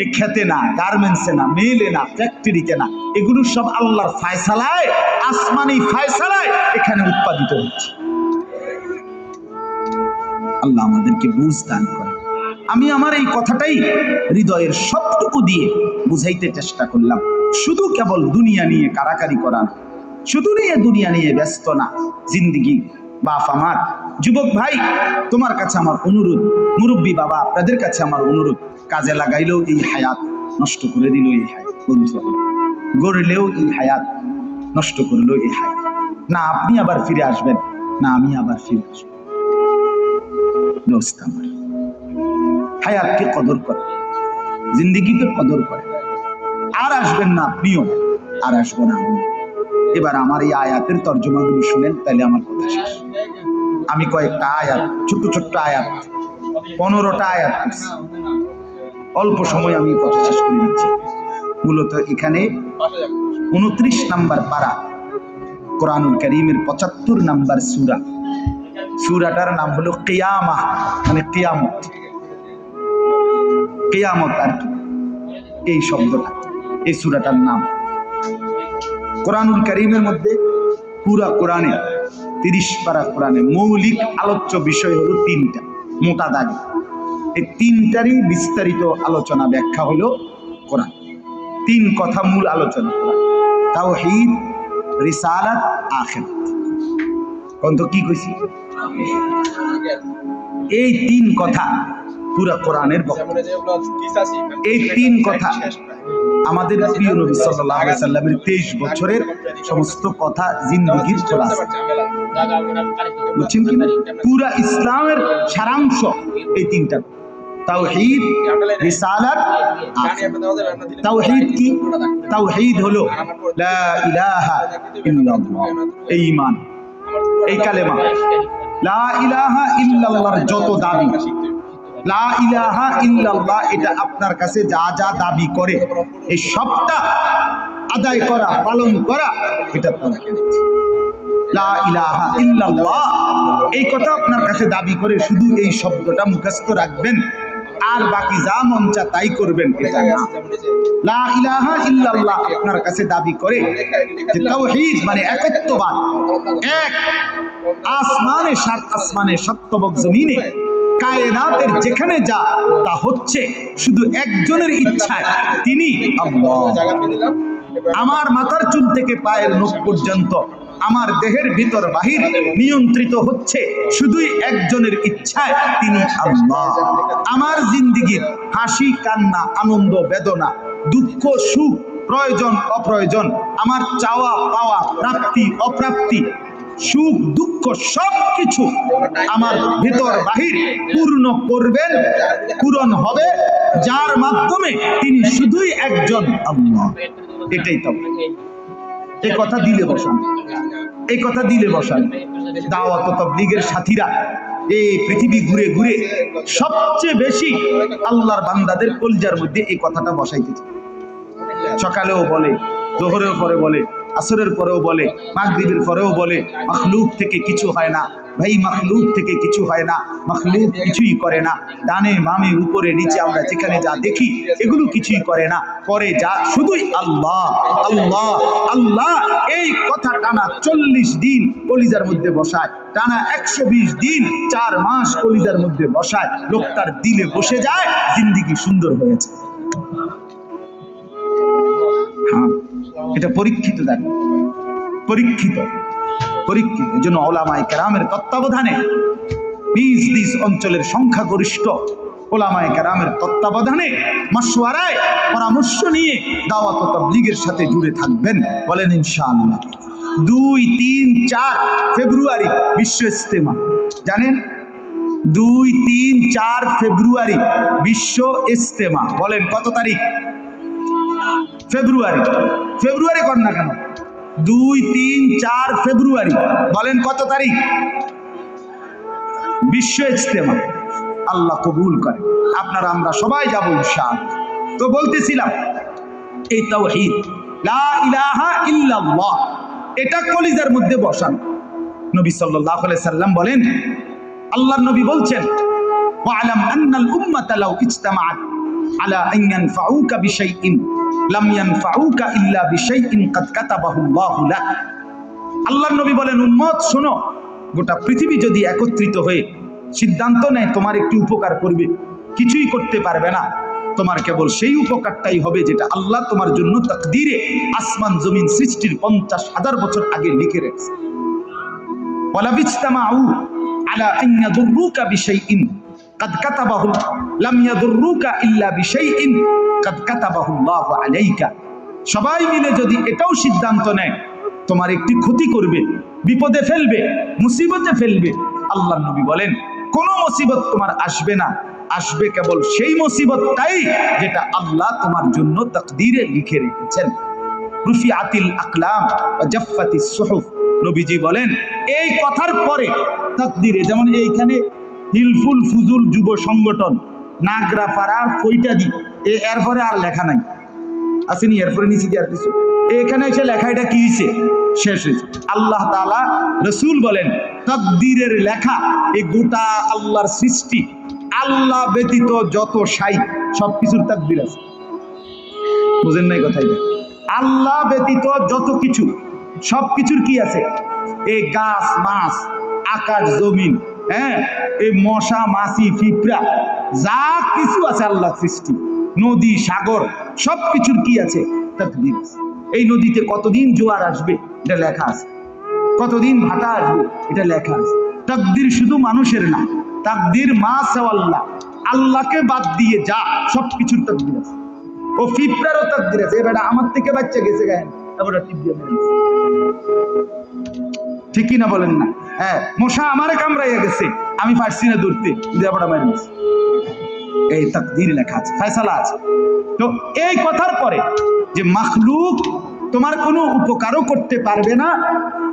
এই খেতে না, গার্মেন্টসে না, মেলে না, ফ্যাক্টরিতে না, এগুলো সব আল্লাহর ফায়সালায়, আসমানি ফায়সালায় এখানে উৎপাদিত হচ্ছে। আল্লাহ আমাদেরকে বুঝ দান করে। আমি আমার এই কথাটাই হৃদয়ের সবটুকু দিয়ে বুঝাইতে চেষ্টা করলাম। শুধু কেবল দুনিয়া নিয়ে কারাকারি করা না, শুধু দুনিয়া নিয়ে ব্যস্ত না জিন্দিগি। বাপ আমার, যুবক ভাই, তোমার কাছে আমার অনুরোধ, মুরব্বী বাবা, আপনাদের কাছে আমার অনুরোধ, কাজে লাগাইলেও এই হায়াত, নষ্ট করে দিল এই হায়াত, বন্ধু গড়লেও এই হায়াত, নষ্ট করলেও এই হায়াত। না আপনি আবার ফিরে আসবেন, না আমি আবার ফিরে আসবো। দোস্ত আমার, হায়াতকে কদর করে, জিন্দিগিকে কদর করে। আর আসবেন না আপনিও, আর আসবো না আমি। এবার আমার এই আয়াতের তর্জমাগুলো শুনেন, তাহলে আমার কথা শেষ। আমি কয়েকটা আয়াত, ছোট্ট ছোট্ট আয়াত, 15টা আয়াত করছি। অল্প সময় আমি কথা শেষ করে দিচ্ছি। মূলত এখানে 29 নাম্বার পারা, কোরআনুল কারীমের 75 নাম্বার সূরা। সূরাটার নাম হলো কিয়ামা, মানে কিয়ামত। কিয়ামত আর কি, এই শব্দটা, এই সূরাটার নাম। কোরআনুল কারীমের মধ্যে পুরা কোরআনে 30 পারা কোরআনে মৌলিক আলোচ্য বিষয় হলো 3টা, মোটা দাগে। এই 3টারই বিস্তারিত আলোচনা, ব্যাখ্যা হলো কোরআন। 3 কথা মূল আলোচনা কোরআন: তাওহীদ, রিসালাত, আখিরাত। কোন তো কি কইছি? এই 3 কথা পুরা কোরআনের বক্তব্য। এই 3 কথা আমাদের প্রিয় নবী সাল্লাল্লাহু আলাইহি সাল্লামের 23 বছরের সমস্ত কথা, জিন্দেগির খোলাসা। বুঝছেন কি? পুরা ইসলামের সারাংশ এই 3টা: তাওহীদ, রিসালাত, আখিরাত। তাওহীদ কি? তাওহীদ হলো লা ইলাহা ইল্লাল্লাহ, এই ঈমান, এই কালেমা। লা ইলাহা ইল্লাল্লাহর যত দাবি, লা ইলাহা ইল্লাল্লাহ এটা আপনার কাছে যা যা দাবি করে, এই সবটা আদায় করা, পালন করা, এটা তাওহীদ। লা ইলাহা ইল্লাল্লাহ এই কথা আপনার কাছে দাবি করে শুধু এই শব্দটা মুখস্থ রাখবেন, আর বাকি যা মন চায় তাই করবেন, এটা না। লা ইলাহা ইল্লাল্লাহ আপনার কাছে দাবি করে যে তাওহীদ মানে একত্ববাদ, এক। আসমানে, সাত আসমানে, সপ্তবক জমিনে, কায়নাতের যেখানে যা তা হচ্ছে শুধু একজনের ইচ্ছায়, তিনি আল্লাহ। আমার মাথার চুল থেকে পায়ের নখ পর্যন্ত, আমার দেহের ভিতর বাহির নিয়ন্ত্রিত হচ্ছে শুধুই একজনের ইচ্ছায়, তিনি আল্লাহ। আমার জিন্দেগির হাসি কান্না, আনন্দ বেদনা, দুঃখ সুখ, প্রয়োজন অপ্রয়োজন, আমার চাওয়া পাওয়া, প্রাপ্তি অপ্রাপ্তি, সুখ দুঃখ সবকিছু আমার ভেতর বাহির পূর্ণ করবেন, পূরণ হবে যার মাধ্যমে, তিনি শুধুই একজন আল্লাহ। এটাই তো। এই কথা দিলে বসান, এই কথা দিলে বসান। দাওয়াত তাবলীগের সাথীরা এই পৃথিবী ঘুরে ঘুরে সবচেয়ে বেশি আল্লাহর বান্দাদের কলিজার মধ্যে এই কথাটা বসাইতেছে। সকালেও বলে, জোহরের পরে বলে, আসরের পরেও বলে, মাগরিবের পরেও বলে, মাখলুক থেকে কিছু হয় না ভাই, মাখলুক থেকে কিছু হয় না, মাখলুক কিছুই করে না। ডানে বামে উপরে নিচে আমরা যেখানে যা দেখি এগুলো কিছুই করে না, করে যা শুধুই আল্লাহ আল্লাহ আল্লাহ। এই কথা টানা 40 দিন কলিজার মধ্যে বসায়, টানা 120 দিন 4 মাস কলিজার মধ্যে বসায়, লোকটার দিলে বসে যায়, জিন্দেগি সুন্দর হয়েছে। হ্যাঁ, এটা পরীক্ষিত, দেখো পরীক্ষিত, পরীক্ষিত। এই জন্য ওলামায়ে কেরামের তত্ত্বাবধানে, নিজ নিজ অঞ্চলের সংখ্যাগরিষ্ঠ ওলামায়ে কেরামের তত্ত্বাবধানে, মাশওয়ারায়, পরামর্শ নিয়ে দাওয়াত ও তাবলীগের সাথে জুড়ে থাকবেন, বলেন ইনশাআল্লাহ। 2, 3, 4 ফেব্রুয়ারি বিশ্ব ইজতেমা, জানেন? 2, 3, 4 ফেব্রুয়ারি বিশ্ব ইজতেমা। বলেন কত তারিখ? ফেব্রুয়ারি। ফেব্রুয়ারি কর না কেন? 2, 3, 4 ফেব্রুয়ারি। বলেন কত তারিখ? বিশ্ব ইজতেমা। আল্লাহ কবুল করে। আপনারা আমরা সবাই যাবো ইনশাআল্লাহ। তো বলতেছিলাম, এই তাওহীদ লা ইলাহা ইল্লাল্লাহ এটা কলিজার মধ্যে বসান। নবী সাল্লাল্লাহু আলাইহি সাল্লাম বলেন, আল্লাহর নবী বলছেন, ওয়া'লাম আন্নাল উম্মাতা লাউ ইজতামাআত আলা আন ইয়ানফাউকা বিশাইইন লাম ইয়ানফাউকা ইল্লা বিশাইইন কাদ কাতাবাহু আল্লাহু লাক। আল্লাহর নবী বলেন, উম্মত শোনো, গোটা পৃথিবী যদি একত্রিত হয়ে সিদ্ধান্ত নেয় তোমার একটি উপকার করবে, কিছুই করতে পারবে না। তোমার কেবল সেই উপকারটাই হবে যেটা আল্লাহ তোমার জন্য তাকদীরে আসমান জমিন সৃষ্টির 50,000 বছর আগে লিখে রেখেছে। ওয়ালা বিজতামাউ আলা আন ইয়াদুররুকা বিশাইইন কাদ কাতাবাহু লাম ইয়াদুররুকা ইল্লা বিশাইইন কাদ কাতাবাহু আল্লাহু আলাইকা। সবাই মিলে যদি এটাও সিদ্ধান্ত নেয় তোমার একটি ক্ষতি করবে, বিপদে ফেলবে, মুসিবতে ফেলবে, আল্লাহর নবী বলেন কোন মুসিবত তোমার আসবে না, আসবে কেবল সেই মুসিবতটাই যেটা আল্লাহ তোমার জন্য তাকদীরে লিখে রেখেছেন। রুফিআতিল আকলাম ওয়া জাফফাতিস সুহুফ। নবীজি বলেন এই কথার পরে তাকদীরে, যেমন এইখানে হিলফুল ফুজুল যুব সংগঠন নাগরাপাড়া ফইটাদি, এরপরে আর লেখা নাই, আসেনি, এরপরে নিচে দিয়ে আর কিছু, এখানে এসে লেখা, এটা কি হয়েছে, শেষ হয়েছে। আল্লাহ তাআলা, রাসূল বলেন তাকদীরের লেখা এই গোটা আল্লাহর সৃষ্টি, আল্লাহ ব্যতীত যত শাই সবকিছুর তাকদীর আছে। বুঝেন নাই কথাটা? আল্লাহ ব্যতীত যত কিছু সবকিছুর কি আছে? এই গাছ মাছ, আকাশ জমিন, হ্যাঁ, এই মশা মাছি পিঁপড়া যা কিছু আছে আল্লাহ সৃষ্টি, নদী সাগর সবকিছুর কি আছে? তাকদীর আছে। এই নদীতে কতদিন জোয়ার আসবে এটা লেখা আছে, কতদিন ভাটা আসবে এটা লেখা আছে। তাকদীর শুধু মানুষের না, তাকদীর মা সেওয়াল্লাহ, আল্লাহকে বাদ দিয়ে যা সবকিছুর তাকদীর আছে। ও পিঁপড়ারও তাকদীর আছে। এবার আমার থেকে বাচ্চা গেছে গায়ে, এবার টিপ দিয়ে মেরেছে, ঠিক কি না বলেন না? হ্যাঁ, মশা আমারে কামড়াইয়া গেছে, আমি পারছি না দৌড়তে, দেবড়া মারি গেছে। এই তাকদীর লেখা আছে, ফয়সালা আছে। তো এই কথার পরে যে মাখলুক তোমার কোনো উপকারও করতে পারবে না,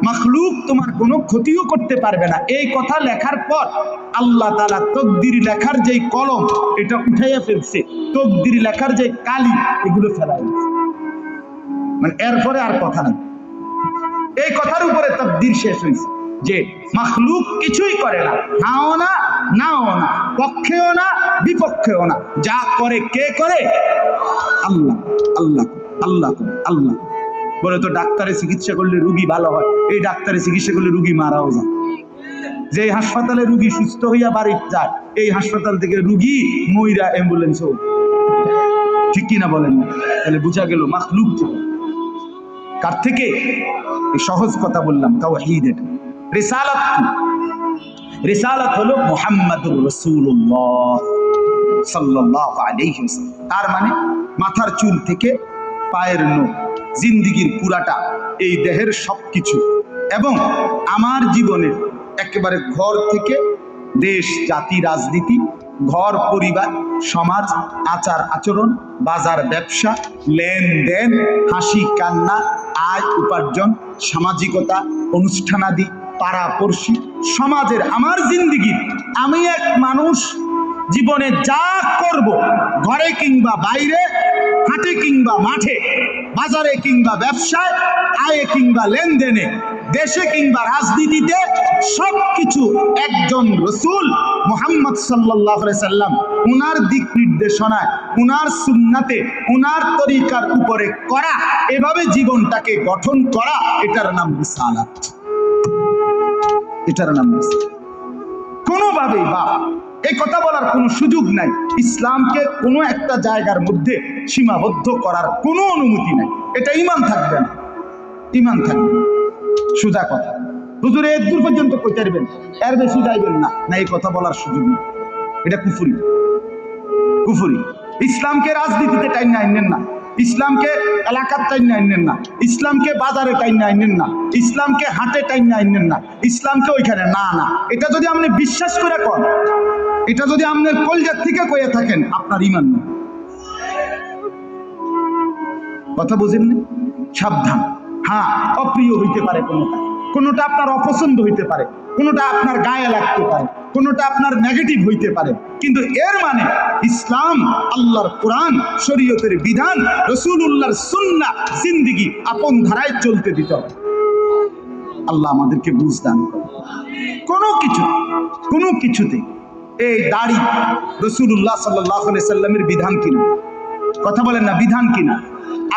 মাখলুক তোমার কোনো ক্ষতিও করতে পারবে না, এই কথা লেখার পর আল্লাহ তাআলা তাকদীর লেখার যেই কলম এটা উঠাইয়া ফেলছে, তাকদীর লেখার যে কালি এগুলো ফেলাই দিয়েছে, মানে এরপরে আর কথা নাই। এই কথার উপরে তাকদীর শেষ হয়েছে যে মাখলুক কিছুই করে না, হাও না নাও না, পক্ষেও না বিপক্ষেও না, যা করে কে করে? আল্লাহ। আল্লাহ আল্লাহ আল্লাহ বলে তো ডাক্তারে চিকিৎসা করলে রুগী ভালো হয়, এই ডাক্তারে চিকিৎসা করলে রুগী মারাও যায়। যে হাসপাতালে রুগী সুস্থ হইয়া বাড়ি যায়, এই হাসপাতাল থেকে রুগী মইরা অ্যাম্বুলেন্সও, ঠিক কিনা বলেন? তাহলে বুঝা গেল মাখলুক কার থেকে? এই সহজ কথা বললাম, তাওহীদ। এটা রিসালাত কি? রিসালাত হলো মুহাম্মাদুর রাসূলুল্লাহ সাল্লাল্লাহু আলাইহি ওয়াসাল্লাম। তার মানে মাথার চুল থেকে পায়ের নখ, জিন্দেগির পুরাটা, এই দেহের সবকিছু, এবং আমার জীবনের একেবারে ঘর থেকে দেশ জাতি রাজনীতি, ঘর পরিবার সমাজ, আচার আচরণ, বাজার ব্যবসা, লেনদেন, হাসি কান্না, আয় উপার্জন, সামাজিকতা, অনুষ্ঠানাদি, পাড়াপড়শি, সমাজের আমার জিন্দেগি, আমি এক মানুষ জীবনে যা করব, ঘরে কিংবা বাইরে, হাটে কিংবা মাঠে, বাজারে কিংবা ব্যবসায়, আয়ে কিংবা লেনদেনে, দেশে কিংবা রাজনীতিতে, সবকিছু একজন রাসূল মুহাম্মদ সাল্লাল্লাহু আলাইহি সাল্লাম উনার দিক নির্দেশনায়, উনার সুন্নাতে, উনার তরিকার উপরে করা, এভাবে জীবনটাকে গঠন করা, এটার নাম রিসালাত। এটার নাম রিসালাত। কোনোভাবেই বা এই কথা বলার কোনো সুযোগ নাই, ইসলামকে কোনো একটা জায়গার মধ্যে সীমাবদ্ধ করার কোনো অনুমতি নাই। এটা ঈমান থাকবে না, ঈমান থাকবে না। সোজা কথা, হুজুর এর দূর পর্যন্ত কইতে পারবেন, এর বেশি যাইবেন না, না, এই কথা বলার সুযোগ নেই। এটা কুফরি, কুফরি। ইসলামকে রাজনীতিতে টাইম আইনেন না, ইসলামকে এলাকার টাইম আইনেন না, ইসলামকে বাজারে টাইম আইনেন না, ইসলামকে হাটে টাইম আইনেন না, ইসলামকে ওইখানে না না। এটা যদি আপনি বিশ্বাস করে করেন, এটা যদি আপনার কলজার থেকে কইয়া থাকেন, আপনার ঈমান নেই। কথা বুঝেন না? সাবধান। হ্যাঁ, অপ্রিয় হইতে পারে কোনোটা, কোনোটা আপনার অপছন্দ হইতে পারে, কোনোটা আপনার গায়ে লাগতে পারে, কোনোটা আপনার নেগেটিভ হইতে পারে, কিন্তু এর মানে ইসলাম, আল্লাহর কোরআন, শরীয়তের বিধান, রাসূলুল্লাহর সুন্নাহ, জিন্দেগি আপন ধারায় চলতে দিতে হবে। আল্লাহ আমাদেরকে বুঝ দান করে। কোনো কিছুতে এই দাড়ি রাসূলুল্লাহ সাল্লাল্লাহু আলাইহি সাল্লামের বিধান কিনা? কথা বলেন না, বিধান কিনা?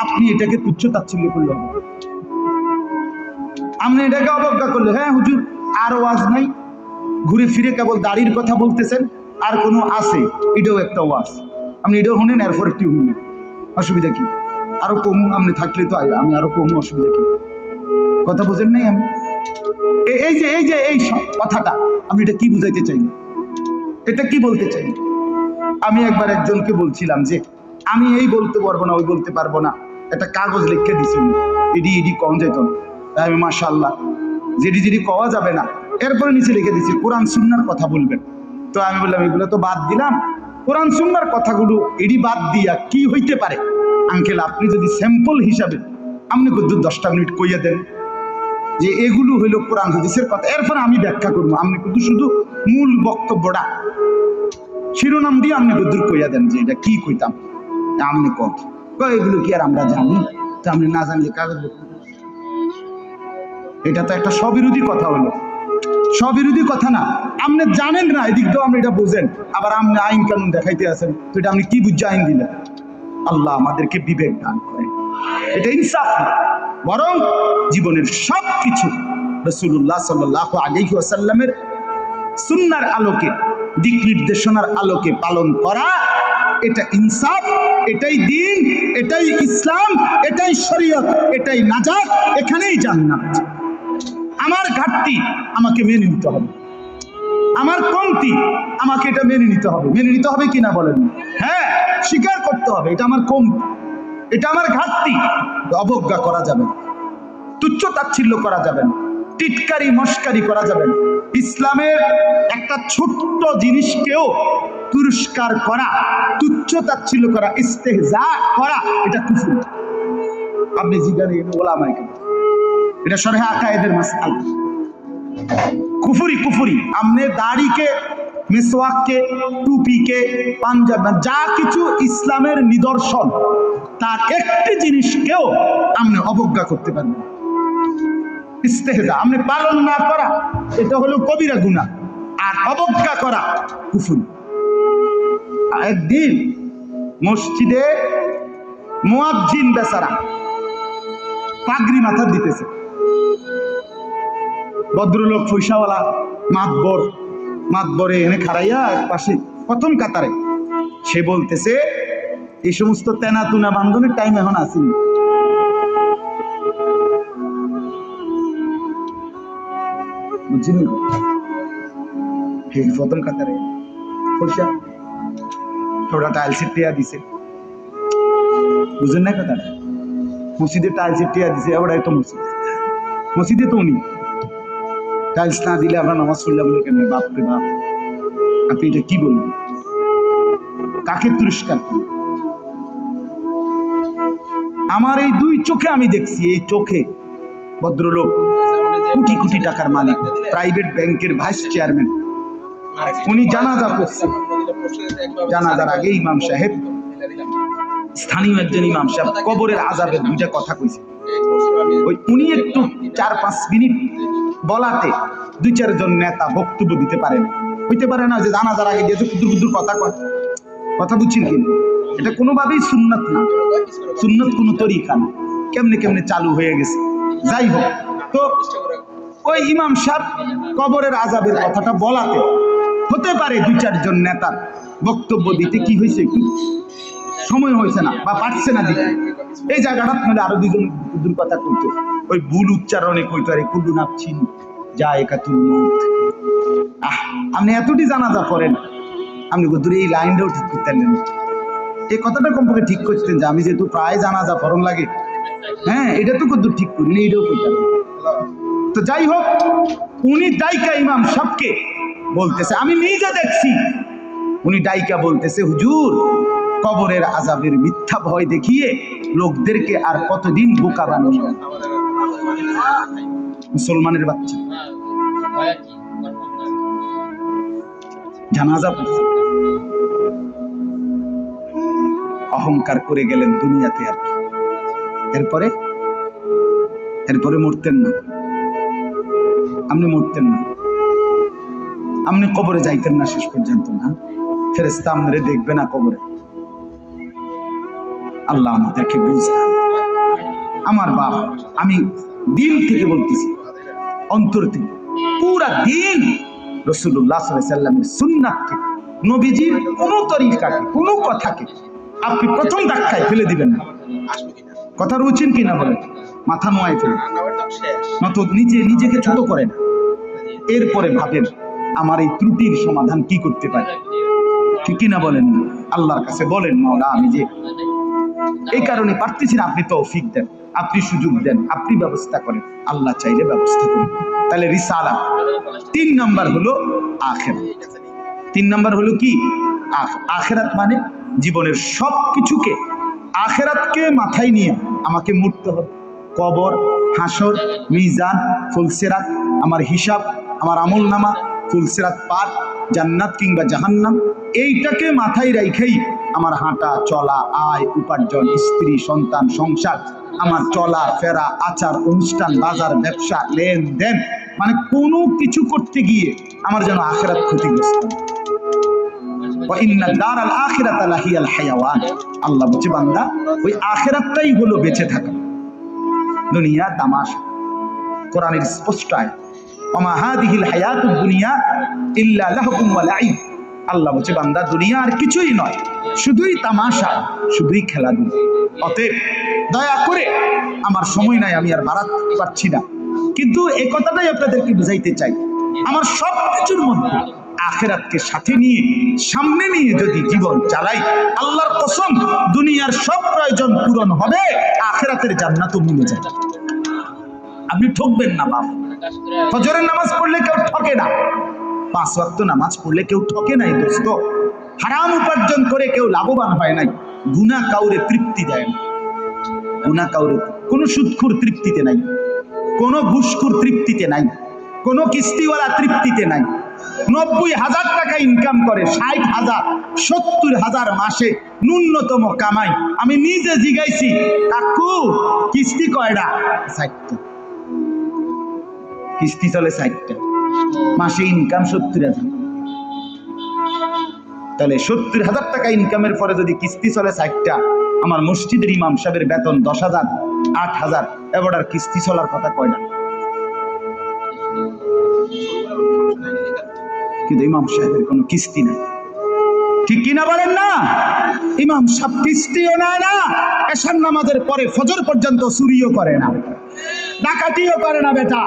আপনি এটাকে তুচ্ছ তাচ্ছিল্য করলে হবে, আপনি এটাকে অবজ্ঞা করলে, হ্যাঁ হুজুর আর ওয়াজ নাই, ঘুরে ফিরে কেবল দাড়ির কথা বলতেছেন, আর কোনো আছে, এটাও একটা ওয়াজ, আপনি এটাও শুনেন, এরপর একটু শুনেন, অসুবিধা কি? আরো কম আপনি থাকলে তো আমি আরো কম, অসুবিধা কি? কথা বুঝেন নাই? আমি এই কথাটা আপনি এটা কি বুঝাইতে চাইলেন? এটা কি বলতে চাই? আমি একবার একজনকে বলছিলাম যে আমি এই বলতে পারবো না, ওই বলতে পারবো না, একটা কাগজ লিখে দিছি, ইডি কম যেত না। তাই আমি মাশাআল্লাহ যেটি কওয়া যাবে না, এরপরে নিচে লিখে দিছি কোরআন সুন্নাহর কথা বলবেন। তো আমি বললাম এগুলো তো বাদ দিলাম, কোরআন সুন্নাহর কথাগুলো এডি বাদ দিয়া কি হইতে পারে? আঙ্কেল আপনি যদি স্যাম্পল হিসাবে আপনি কিন্তু 10টা মিনিট কইয়া দেন যে এগুলো হইল কোরআন হাদিসের কথা, এরপর আমি ব্যাখ্যা করবো, আপনি কিন্তু শুধু মূল বক্তব্যটা শিরোনাম দিয়ে আপনি বুদ্ধুর কইয়া দেন যে এটা কি কইতাম, আপনি কত এগুলো কি আর আমরা জানি? তো আপনি না জানলে কাগজ, এটা তো একটা স্ববিরোধী কথা হলো, স্ববিরোধী কথা না, আপনি জানেন না এদিক দিয়েও আপনি এটা বুঝেন, আবার আপনি আইন কানুন দেখাইতে আছেন, তো এটা আপনি কি বুঝে আইন দিলেন? আল্লাহ আমাদেরকে বিবেক দান করেন, এটা ইনসাফ না, বরং জীবনের সবকিছু রাসূলুল্লাহ সাল্লাল্লাহু আলাইহি ওয়াসাল্লামের সুন্নাহর আলোকে, দিক নির্দেশনার আলোকে পালন করা, এটা ইনসাফ, এটাই দ্বীন, এটাই ইসলাম, এটাই শরীয়ত, এটাই নাজাত, এখানেই জান্নাত। আমার ঘাটতি আমাকে মেনে নিতে হবে, আমার কমতি আমাকে এটা মেনে নিতে হবে, মেনে নিতে হবে কিনা বলেন? হ্যাঁ, স্বীকার করতে হবে এটা আমার কমতি, এটা আমার ঘাটতি। অবজ্ঞা করা যাবে না, তুচ্ছ তাচ্ছিল্য করা যাবে না, টিটকারি মস্কারি করা যাবে না। ইসলামের একটা ছোট্ট জিনিসকেও পুরস্কার করা, তুচ্ছ তাচ্ছিল্য করা, ইস্তেহজা করা, এটা কুফর। আপনি জিজ্ঞাসা ওলামায়ে কেরাম, এটা শরহে আকায়েদের মাসআলা, কুফরি। আমনে দাড়িকে, মিসওয়াককে, টুপিকে, পাঞ্জাব, যা কিছু ইসলামের নিদর্শন, তার একটি জিনিসকেও আপনি অবজ্ঞা করতে পারবেন। ইস্তেহজা আপনি পালন না করা, এটা হলো কবিরা গুনাহ, আর অবজ্ঞা করা কুফর। একদিন মসজিদে মুয়াজ্জিন বেচারা পাগড়ি মাথা দিতেছে, ভদ্রলোক পয়সাওয়ালা মাতবরে এনে খাড়াইয়া পাশে প্রথম কাতারে, সে বলতেছে এই সমস্ত তেনা তুনা বান্ধনের টাইম এখন আসেনি, বুঝছেন? প্রথম কাতারে পয়সা ওরা টাইলসের টিয়া দিছে, বুঝেন না কথাটা? মসজিদে টাইলসের টিয়া দিছে, ওরাই তো মসজিদে তো উনি টাইলস না দিলে আমরা নামাজ পড়লাম বলে কেন? বাপরে বাপ, আপনি এটা কি বলবেন? কাকে পুরস্কার? আমার এই দুই চোখে আমি দেখছি, এই চোখে ভদ্রলোক কোটি কোটি টাকার মালিক, প্রাইভেট ব্যাংকের ভাইস চেয়ারম্যান, উনি জানাজা করছেন, জানাজার আগে ইমাম সাহেব, স্থানীয় একজন ইমাম সাহেব কবরের আযাবের দুইটা কথা কইছে, ওই উনি একটু 4-5 মিনিট বলাতে 2-4 জন নেতা বক্তব্য দিতে পারে না, হইতে পারে না যে জানাজার আগে দিয়ে কুদুর কথা বুঝছেন কি? এটা কোনোভাবেই সুন্নাত না, সুন্নাত কোনো তরিকা না, কেমনে চালু হয়ে গেছে। যাই হোক, তো ওই ইমাম সাহেব কবরের আযাবের কথাটা বলাতে হতে পারে 2-4 জন নেতার বক্তব্য দিতে কি হয়েছে, একটু সময় হয়েছে না বা পারছে না দিতে, এই জায়গাটা মানে আরো 2 জন কুদুর কথা কইতো, ওই ভুল উচ্চারণে কইতো, আরে কুদু নাপছিন জায়গাতুল মউত। আপনি এতটি জানাজা পড়েন, আপনি কুদুর এই লাইনটাও ঠিক করতেন না, এই কথাটা কমপক্ষে ঠিক করতেন যে আমি যেহেতু প্রায় জানাজা পড়ন লাগে, হ্যাঁ এটা তো কুদুর ঠিক করিনি, এটাও কইতেন। তো যাই হোক, উনি দায়িকা ইমাম সাহেবকে বলতেছে, আমি নিজে দেখছি, উনি দায়িকা বলতেছে, হুজুর কবরের আযাবের মিথ্যা ভয় দেখিয়ে লোকদেরকে আর কতদিন বোকা বানানো? মুসলমানের বাচ্চা জানাজা পড়ছে, অহংকার করে গেলেন দুনিয়াতে, আর এরপরে মরতেন না, আপনি মরতেন না, আপনি কবরে যাইতেন না শেষ পর্যন্ত না? ফেরেশতা আপনারে দেখবে না কবরে? আল্লাহ আমাদেরকে বুঝান। আমার বাপ, আমি দিল থেকে বলতেছি, অন্তর থেকে, পুরা দিন রাসূলুল্লাহ সাল্লাল্লাহু আলাইহি সাল্লামের সুন্নাতকে, নবীজির কোনো তরিকাকে, কোনো কথাকে আপনি প্রথম ধাক্কায় ফেলে দিবেন না। কথা রুচেন কিনা বলেন? মাথা নোয়ায় ফেলে নত নিজেকে ছোট করেন, এরপরে ভাবেন আমার এই ত্রুটির সমাধান কি করতে পারি। ঠিক কিনা বলেন? আল্লাহর কাছে বলেন, মাওলা আমি যে এই কারণে পারতেছি না, আপনি তৌফিক দেন, আপনি সুযোগ দেন, আপনি ব্যবস্থা করেন। আল্লাহ চাইলে ব্যবস্থা করেন। তাহলে রিসালা 3 নাম্বার হলো আখিরাত। 3 নাম্বার হলো কি? আখিরাত মানে জীবনের সব কিছুকে, আখিরাতকে মাথায় নিয়ে আমাকে মরতে হবে। কবর, হাসর, মিজান, ফুলসিরাত, আমার হিসাব, আমার আমলনামা, ফুলসিরাত পার, জান্নাত কিংবা জাহান্নাম, এইটাকে মাথায় রাখাই আমার হাঁটা চলা, আয় উপার্জন, স্ত্রী সন্তান, সংসার, আমার চলা ফেরা, আচার অনুষ্ঠান, বাজার ব্যবসা, লেনদেন, মানে কোনো কিছু করতে গিয়ে আমার যেন আখিরাত ক্ষতিগ্রস্ত। আল্লাহ বলছে, বান্দা ওই আখিরাতটাই হলো বেঁচে থাকা। দুনিয়া তামাশা। কোরআনের স্পষ্ট আয়াত, ওমা হাদিহিল হায়াতুদ দুনিয়া ইল্লা লাহবুন ওয়া লাইব। আল্লাহ বলছে, বান্দা দুনিয়া আর কিছুই নয়, শুধুই তামাশা, শুধুই খেলাধুলা। অতএব দয়া করে, আমার সময় নাই, আমি আর বাড়াতে পারছি না, কিন্তু এই কথাটাই আপনাদেরকে বুঝাইতে চাই, আমার সব কিছুর মধ্যে আখিরাতকে সাথে নিয়ে, সামনে নিয়ে যদি জীবন চালাই, আল্লাহর কসম দুনিয়ার সব প্রয়োজন পূরণ হবে, আখিরাতের জান্নাতও মিলে যাবে। আপনি ঠকবেন না বাবা। ফজরের নামাজ পড়লে কেউ ঠকে না, 5 ওয়াক্ত নামাজ পড়লে কেউ ঠকে নাই দোস্ত। হারাম উপার্জন করে কেউ লাভবান হয় নাই। গুনাহ কাউরে তৃপ্তি দেয় না, গুনাহ কাউরে, কোনো সুদখোর তৃপ্তিতে নাই, কোনো ঘুষখোর তৃপ্তিতে নাই, কোনো কিস্তিওয়ালা তৃপ্তিতে নাই। 90,000 টাকা ইনকাম করে, 60,000, 70,000 মাসে ন্যূনতম কামাই। আমি নিজে জিগাইছি, কাকু কিস্তি কয়টা? 60টা। কিস্তি চলে 60টা, মাসে ইনকাম 70,000। তাহলে 70,000 টাকা ইনকামের পরে যদি কিস্তি চলে 60টা, আমার মসজিদের ইমাম সাহেবের বেতন 10,000, 8,000, এবার আর কিস্তি চলার কথা কয়টা? কিন্তু ইমাম সাহেবের কোনো কিস্তি নাই। ঠিক কিনা বলেন না? ইমাম সাহেব কিস্তিও নেয় না, এশার নামাজের পরে ফজর পর্যন্ত চুরিও করে না, ডাকাতিও করে না। বেটা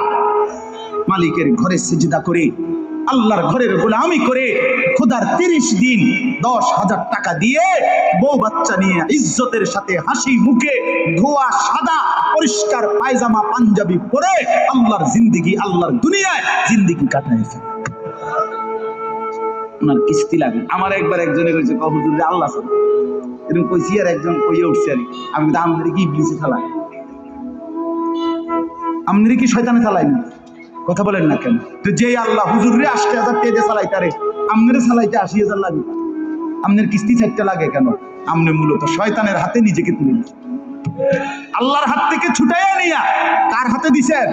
মালিকের ঘরে সিজদা করে, আল্লাহর ঘরের গোলামি করে, খোদার 30 দিন 10,000 টাকা দিয়ে বউ বাচ্চা নিয়ে ইজ্জতের সাথে হাসি মুখে ধোয়া সাদা পরিষ্কার পায়জামা পাঞ্জাবি পরে আল্লাহর জিন্দেগি, আল্লাহর দুনিয়ায় জিন্দেগি কাটাইছে। ওনার কিস্তি লাগে। আমার একবার একজনে কইছে, হুজুর রে আল্লাহ ছাড়া, এরকম কইছি, আর একজন কইয়ে উঠছে, আর আমি তো আমাদের কি ইবলিসে চালাই, আমাদের কি শয়তানে চালাই না? কথা বলেন না কেন? তো যে আল্লাহ হুজুর রে 80,000 টাকা চালাইতারে, আমনের চালাইতে 80,000 লাগে, আমনের কিস্তি 4টা লাগে কেন? আমনে মূলত শয়তানের হাতে নিজেকে তুলে দিচ্ছেন। আল্লাহর হাত থেকে ছুটাইয়া নিয়া কার হাতে দিছেন?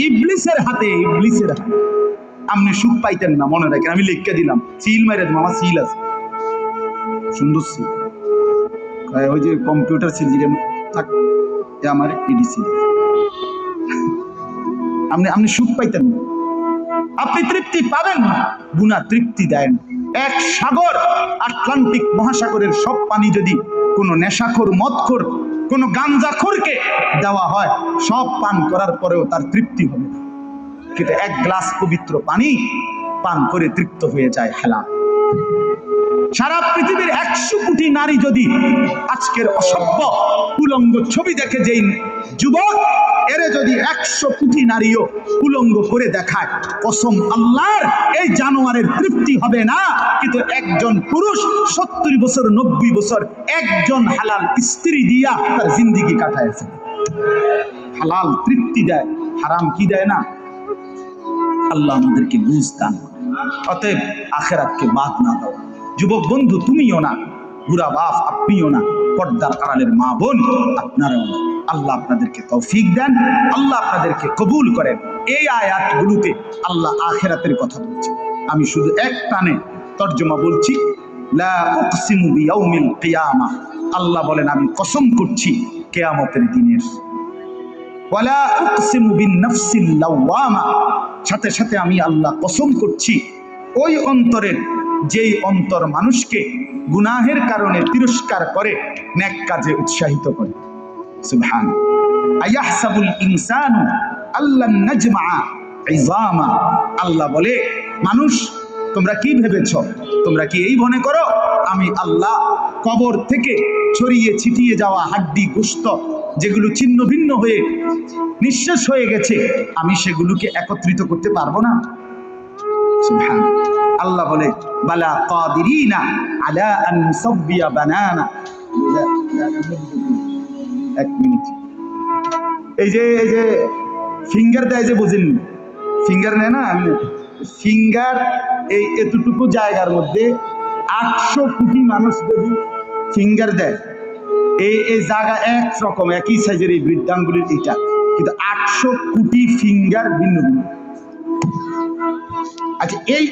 ইবলিসের হাতে। ইবলিসের হাতে আপনি সুখ পাইতেন না, মনে রাখেন। আমি লিখে দিলাম, সিল মাইরে মামা, সিল আছে, সুন্দর সিল, ওই যে কম্পিউটার সিল যেটা থাক, আমার এডিসি। আপনি সুখ পাইতেন না, আপনি তৃপ্তি পাবেন না। গুনাহ তৃপ্তি দেন। এক সাগর, আটলান্টিক মহাসাগরের সব পানি যদি কোনো নেশাখোর, মদখোর, কোনো গাঞ্জাখোরকে দেওয়া হয়, সব পান করার পরেও তার তৃপ্তি হবে না। কিন্তু 1 গ্লাস পবিত্র পানি পান করে তৃপ্ত হয়ে যায় হালাল। সারা পৃথিবীর 100 কোটি নারী যদি আজকের অসভ্য উলঙ্গ ছবি দেখে, যেই যুবক এরে যদি 100 কোটি নারীও উলঙ্গ করে দেখায়, কসম আল্লাহর, এই জানোয়ারের তৃপ্তি হবে না। কিন্তু একজন পুরুষ 70 বছর 90 বছর একজন হালাল স্ত্রী দিয়া তার জিন্দেগি কাটাইছে। হালাল তৃপ্তি দেয়, হারাম কি দেয় না? আল্লাহ আমাদেরকে বুঝতাম। অতএব আখিরাতকে বাদ না দাও। যুবক বন্ধু তুমিও না, বুড়া বাপ আপনিও না, পর্দার আড়ালের মা বোন আপনারাও না। আল্লাহ আপনাদেরকে তৌফিক দেন, আল্লাহ আপনাদেরকে কবুল করেন। এই আয়াতগুলোতে আল্লাহ আখিরাতের কথা বলছে। আমি শুধু এক টানে তর্জমা বলছি, লা উকসিমু বিয়াউমিল কিয়ামা, আল্লাহ বলেন আমি কসম করছি কিয়ামতের দিনের। ওয়ালা উকসিমু বিন-নাফসিল লাওয়ামা, সাথে সাথে আমি আল্লাহ কসম করছি ওই অন্তরের, যেই অন্তর মানুষকে গুনাহের কারণে তিরস্কার করে, নেক কাজে উৎসাহিত করে। সুবহান। আয়াহসাবুল ইনসানু আল্লান নাজমা ইযামা, আল্লাহ বলে মানুষ তোমরা কি ভেবেছ, তোমরা কি এই মনে করো আমি আল্লাহ কবর থেকে ছড়িয়ে ছিটিয়ে যাওয়া হাড্ডি গোশত যেগুলো ছিন্ন ভিন্ন হয়ে নিঃশেষ হয়ে গেছে, আমি সেগুলোকে একত্রিত করতে পারবো না? সুবহান। আল্লাহ বলে বালা কাদিরিনা আলা আন নুসাব্বিয়া বানানা। এক মিনিট, এই যে ফিঙ্গার দেয় যে, বুঝেন ফিঙ্গার নেয় না, ফিঙ্গার এই এতটুকু জায়গার মধ্যে 800 কোটি মানুষ যদি ফিঙ্গার দেয়, এই জায়গা একরকম একই সাইজের এই বৃদ্ধাঙ্গুলির এটা, কিন্তু 800 কোটি ফিঙ্গার ভিন্ন ভিন্ন। আচ্ছা এই